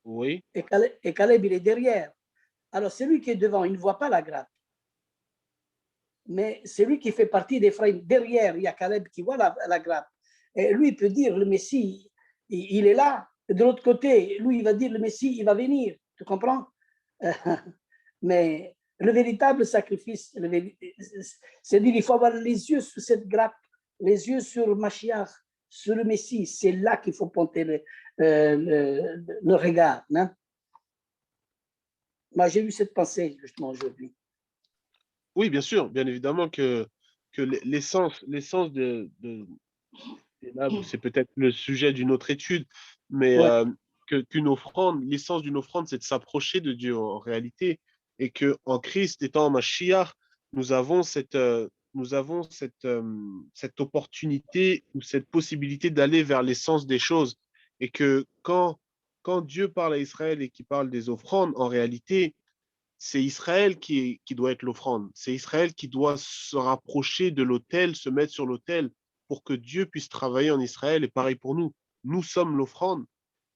Oui. Et Caleb, il est derrière. Alors, celui qui est devant, il ne voit pas la grappe. Mais celui qui fait partie d'Éphraïm, derrière, il y a Caleb qui voit la grappe. Et lui, il peut dire, le Messie, il est là. Et de l'autre côté, lui, il va dire, le Messie, il va venir. Tu comprends? Mais le véritable sacrifice, c'est-à-dire il faut avoir les yeux sur cette grappe, les yeux sur Mashiach, sur le Messie. C'est là qu'il faut porter le regard. Hein? Moi, j'ai eu cette pensée justement aujourd'hui. Oui, bien sûr, bien évidemment que l'essence là, c'est peut-être le sujet d'une autre étude, mais Ouais. qu'une offrande, l'essence d'une offrande, c'est de s'approcher de Dieu en réalité, et que en Christ, étant en Mashiach, nous avons cette opportunité ou cette possibilité d'aller vers l'essence des choses, et que quand Dieu parle à Israël et qu'il parle des offrandes, en réalité, c'est Israël qui doit être l'offrande. C'est Israël qui doit se rapprocher de l'autel, se mettre sur l'autel pour que Dieu puisse travailler en Israël. Et pareil pour nous. Nous sommes l'offrande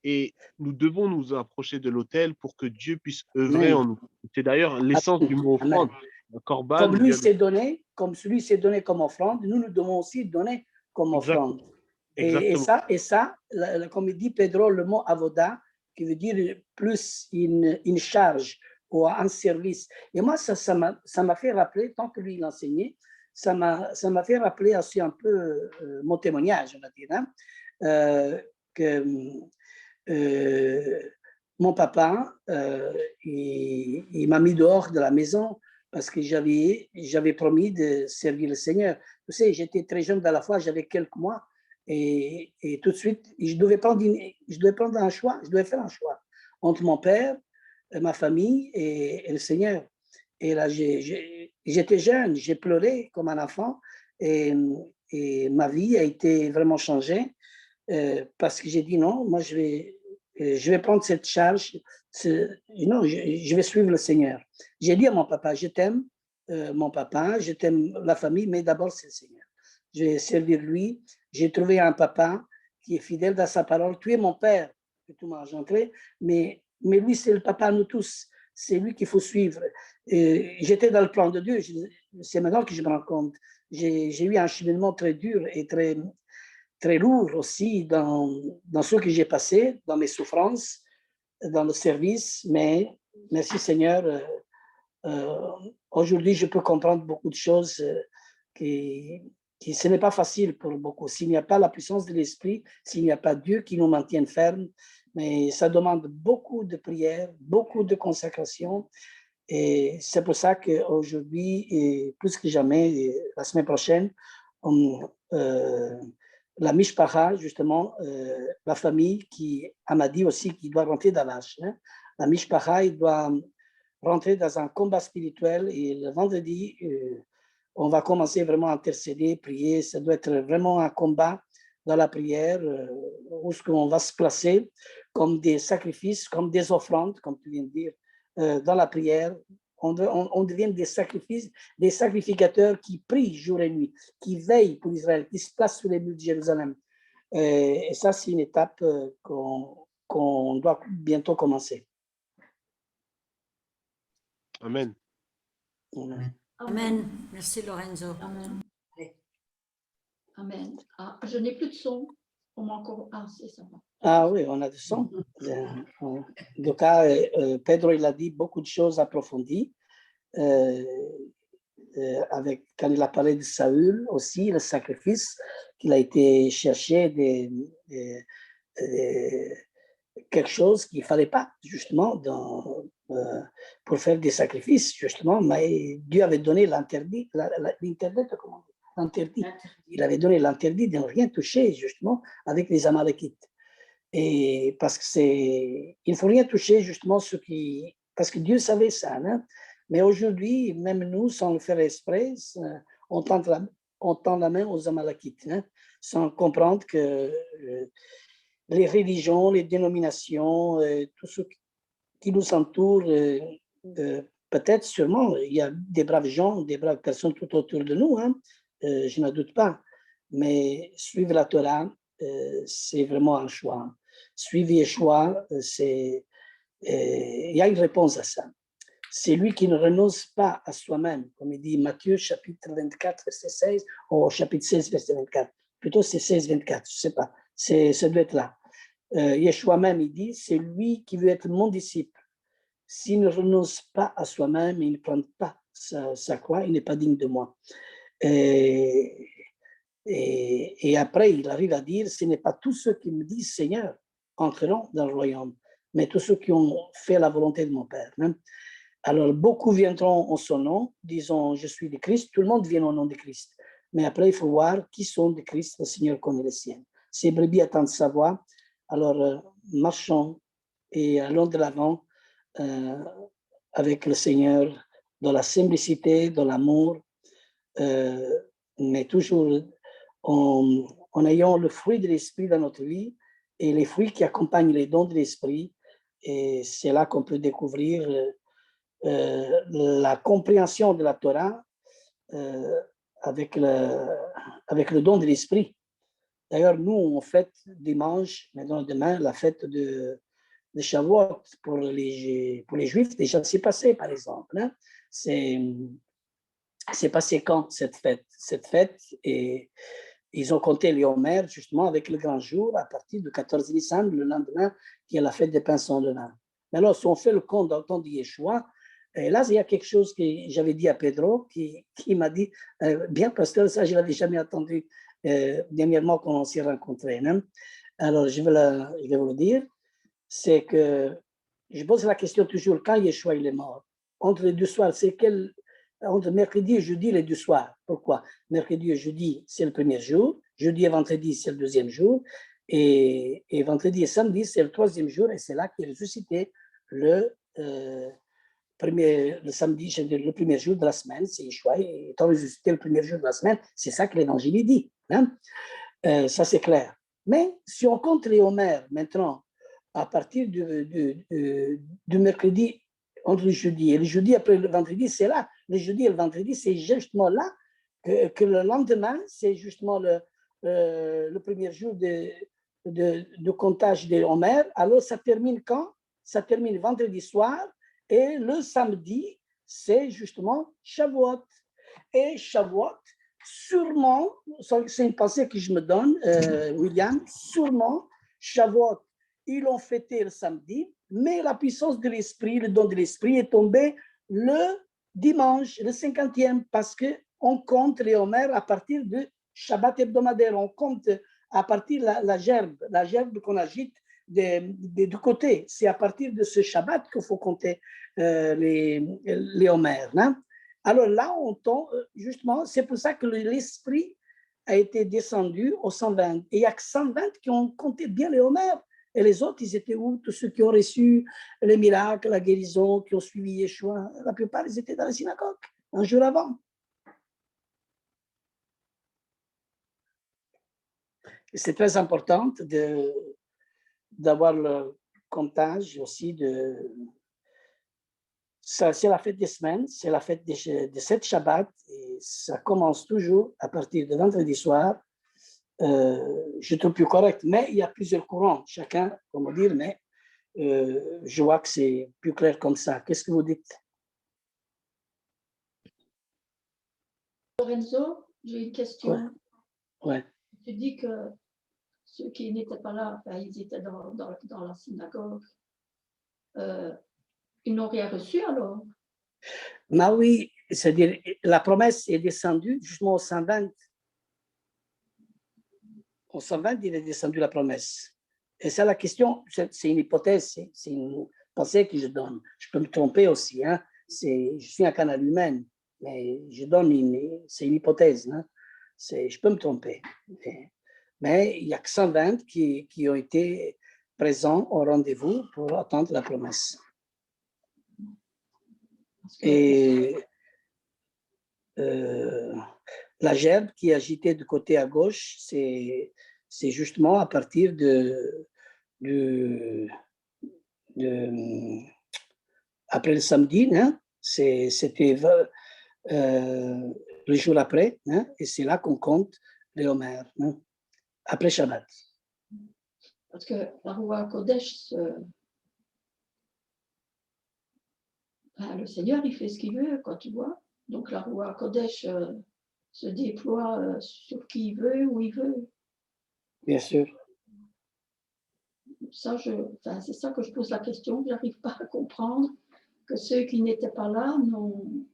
et nous devons nous approcher de l'autel pour que Dieu puisse œuvrer Amen. en nous. C'est d'ailleurs l'essence du mot offrande. Corban, Comme lui s'est donné, comme celui s'est donné comme offrande, nous devons aussi donner comme offrande. Et Exactement. ça, comme il dit Pedro, le mot avoda, qui veut dire plus une charge ou un service. Et moi, ça m'a fait rappeler, tant que lui, il enseignait, ça m'a fait rappeler aussi un peu mon témoignage, on va dire, hein, que mon papa, il m'a mis dehors de la maison parce que j'avais promis de servir le Seigneur. Vous savez, j'étais très jeune à la fois, j'avais quelques mois, et tout de suite, je devais prendre un choix, je devais faire un choix entre mon père, ma famille et le Seigneur. Et là, j'étais jeune, j'ai pleuré comme un enfant, et ma vie a été vraiment changée parce que j'ai dit non, moi je vais prendre cette charge, non, je vais suivre le Seigneur. J'ai dit à mon papa, je t'aime, mon papa, je t'aime la famille, mais d'abord c'est le Seigneur. Je vais servir lui. J'ai trouvé un papa qui est fidèle dans sa parole. Tu es mon père, que tout m'a engendré, mais lui c'est le papa à nous tous. C'est lui qu'il faut suivre. J'étais dans le plan de Dieu. C'est maintenant que je me rends compte. J'ai eu un cheminement très dur et très lourd aussi dans ce que j'ai passé, dans mes souffrances, dans le service. Mais merci Seigneur, aujourd'hui je peux comprendre beaucoup de choses qui ce n'est pas facile pour beaucoup. S'il n'y a pas la puissance de l'Esprit, s'il n'y a pas Dieu qui nous maintienne fermes, mais ça demande beaucoup de prières, beaucoup de consécration. Et c'est pour ça qu'aujourd'hui, et plus que jamais, et la semaine prochaine, la Mishpacha, justement, la famille qui m'a dit aussi qu'il doit rentrer dans l'âge. Hein. La Mishpacha, il doit rentrer dans un combat spirituel et le vendredi, on va commencer vraiment à intercéder, prier. Ça doit être vraiment un combat dans la prière où on va se placer comme des sacrifices, comme des offrandes, comme tu viens de dire, dans la prière. On devient des sacrificateurs qui prient jour et nuit, qui veillent pour Israël, qui se placent sur les murs de Jérusalem. Et ça, c'est une étape qu'on doit bientôt commencer. Amen. Amen. Amen. Merci Lorenzo. Amen. Amen. Ah, je n'ai plus de son. On m'a encore. Ah, c'est ça. Ah oui, on a du son. Donc, Pedro, il a dit beaucoup de choses approfondies. Quand il a parlé de Saül aussi, le sacrifice qu'il a été chercher quelque chose qu'il ne fallait pas, justement, pour faire des sacrifices, justement, mais Dieu avait donné l'interdit, l'interdit. Il avait donné l'interdit de ne rien toucher, justement, avec les Amalekites. Et parce que il ne faut rien toucher, justement, parce que Dieu savait ça, hein? Mais aujourd'hui, même nous, sans le faire exprès, on tend la main aux Amalekites, hein? Sans comprendre que les religions, les dénominations, tout ce qui nous entoure, peut-être, sûrement, il y a des braves gens, des braves personnes tout autour de nous, hein? Je n'en doute pas. Mais suivre la Torah, c'est vraiment un choix. Suivre Yeshua, il y a une réponse à ça. C'est lui qui ne renonce pas à soi-même, comme il dit Matthieu chapitre 24, verset 16, ou chapitre 16, verset 24. Plutôt c'est 16, 24, je ne sais pas. Ça doit être là. Yeshua même, il dit, c'est lui qui veut être mon disciple. S'il ne renonce pas à soi-même, il ne prend pas sa croix, il n'est pas digne de moi. Et après, il arrive à dire, ce n'est pas tous ceux qui me disent Seigneur entreront dans le royaume, mais tous ceux qui ont fait la volonté de mon Père. Hein. Alors, beaucoup viendront en son nom, disons, je suis de Christ, tout le monde vient au nom de Christ. Mais après, il faut voir qui sont de Christ, le Seigneur connaît les siennes. Ces brebis attendent sa voix, alors marchons et allons de l'avant avec le Seigneur dans la simplicité, dans l'amour, mais toujours en ayant le fruit de l'Esprit dans notre vie et les fruits qui accompagnent les dons de l'Esprit. Et c'est là qu'on peut découvrir la compréhension de la Torah avec le don de l'Esprit. D'ailleurs, nous, on fête dimanche, maintenant demain, la fête de Shavuot pour les Juifs. Déjà, c'est passé, par exemple. Hein. C'est passé quand, cette fête? Cette fête est ils ont compté les Omer justement avec le grand jour à partir du 14 Nissan, le lendemain, qui est la fête des pains sans levain. Mais alors, si on fait le compte dans le temps de Yeshua, et là, il y a quelque chose que j'avais dit à Pedro, qui m'a dit, bien pasteur, ça, je ne l'avais jamais entendu dernièrement quand on s'est rencontrés. Hein? Alors, je vais vous le dire, c'est que je pose la question toujours, quand Yeshua il est mort, entre les deux soirs, c'est quel... Entre mercredi et jeudi, les deux soirs. Pourquoi? Mercredi et jeudi, c'est le premier jour. Jeudi et vendredi, c'est le deuxième jour. Et vendredi et samedi, c'est le troisième jour. Et c'est là qu'il est ressuscité le samedi, le premier jour de la semaine. C'est Yeshua étant ressuscité le premier jour de la semaine. C'est ça que l'Évangile dit. Hein? Ça, c'est clair. Mais si on compte les Homères maintenant, à partir du mercredi, entre le jeudi et le jeudi après le vendredi, c'est là. Le jeudi et le vendredi, c'est justement là que le lendemain, c'est justement le premier jour de comptage des Homères. Alors, ça termine quand? Ça termine vendredi soir et le samedi, c'est justement Shavuot. Et Shavuot, sûrement, c'est une pensée que je me donne, William, sûrement, Shavuot, ils l'ont fêté le samedi, mais la puissance de l'esprit, le don de l'esprit est tombé le dimanche, le 50e, parce qu'on compte les Homères à partir de Shabbat hebdomadaire. On compte à partir de la gerbe qu'on agite du côté. C'est à partir de ce Shabbat qu'il faut compter les Homères. Hein? Alors là, on tombe, justement, c'est pour ça que l'esprit a été descendu au 120. Et il n'y a que 120 qui ont compté bien les Homères. Et les autres, ils étaient où? Tous ceux qui ont reçu les miracles, la guérison, qui ont suivi Yeshua. La plupart, ils étaient dans la synagogue, un jour avant. C'est très important d'avoir le comptage aussi ça, c'est la fête des semaines, c'est la fête de 7 Shabbats, et ça commence toujours à partir de vendredi soir. Je trouve plus correct, mais il y a plusieurs courants, chacun, comment dire, mais je vois que c'est plus clair comme ça. Qu'est-ce que vous dites? Lorenzo, j'ai une question. Ouais. Tu dis que ceux qui n'étaient pas là, enfin, ils étaient dans la synagogue. Ils n'ont rien reçu alors? Mais oui, c'est-à-dire la promesse est descendue justement au 120. Au 120, il est descendu la promesse. Et ça, la question, c'est une hypothèse, c'est une pensée que je donne. Je peux me tromper aussi. Hein? Je suis un canal humain, mais je donne c'est une hypothèse. Hein? Je peux me tromper. Mais il n'y a que 120 qui ont été présents au rendez-vous pour attendre la promesse. Et la gerbe qui est agitée du côté à gauche, c'est justement à partir après le samedi, hein, c'était le jour après, hein, et c'est là qu'on compte les Homères, hein, après Shabbat. Parce que la Roi Kodesh, le Seigneur, il fait ce qu'il veut, quoi, tu vois. Donc la Roi Kodesh se déploie sur qui il veut, où il veut. Bien sûr. Ça, c'est ça que je pose la question. Je n'arrive pas à comprendre que ceux qui n'étaient pas là n'ont...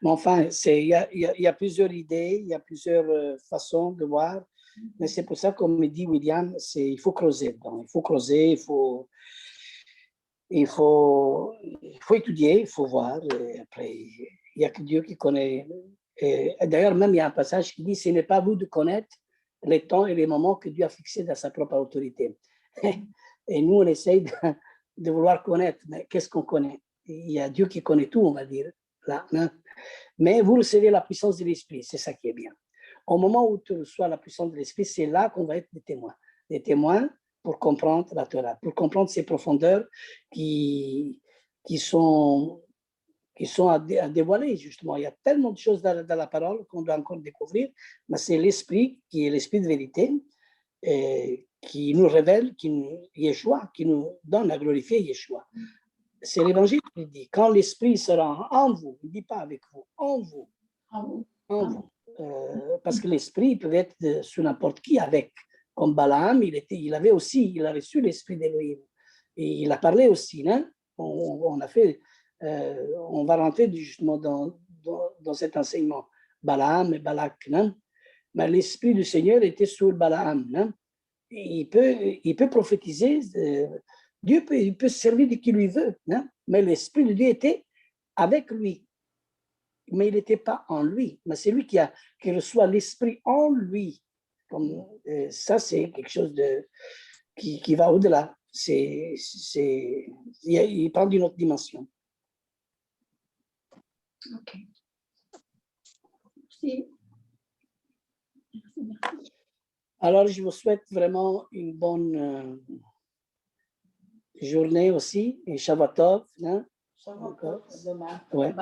Mais enfin, il y a plusieurs idées, il y a plusieurs façons de voir. Mais c'est pour ça, comme me dit William, il faut creuser dedans. Il faut creuser, il faut étudier, il faut voir. Et après, il n'y a que Dieu qui connaît. D'ailleurs, même il y a un passage qui dit, ce n'est pas à vous de connaître les temps et les moments que Dieu a fixés dans sa propre autorité. Et nous, on essaye de vouloir connaître. Mais qu'est-ce qu'on connaît? Il y a Dieu qui connaît tout, on va dire. Là, hein? Mais vous recevez la puissance de l'Esprit, c'est ça qui est bien. Au moment où tu reçois la puissance de l'Esprit, c'est là qu'on va être des témoins. Des témoins pour comprendre la Torah, pour comprendre ces profondeurs qui sont à dévoiler, justement. Il y a tellement de choses dans la parole qu'on doit encore découvrir, mais c'est l'Esprit qui est l'Esprit de vérité, qui nous révèle, Yeshua, qui nous donne à glorifier Yeshua. C'est l'Évangile qui dit, quand l'Esprit sera en vous, il ne dit pas avec vous, en vous, en vous. parce que l'esprit peut être sur n'importe qui avec. Comme Balaam, il a reçu l'esprit d'Élohim. Et il a parlé aussi, hein? On va rentrer justement dans cet enseignement. Balaam et Balak, hein? Mais l'esprit du Seigneur était sur Balaam, hein? Et il peut prophétiser, Dieu il peut se servir de qui lui veut, hein? Mais l'esprit de Dieu était avec lui. Mais il n'était pas en lui. Mais c'est lui qui reçoit l'esprit en lui. Comme, ça, c'est quelque chose qui va au-delà. Il parle d'une autre dimension. Ok. Merci. Merci. Alors, je vous souhaite vraiment une bonne journée aussi, et Shabbat Tov. Hein? Shabbat Tov, demain. Ouais.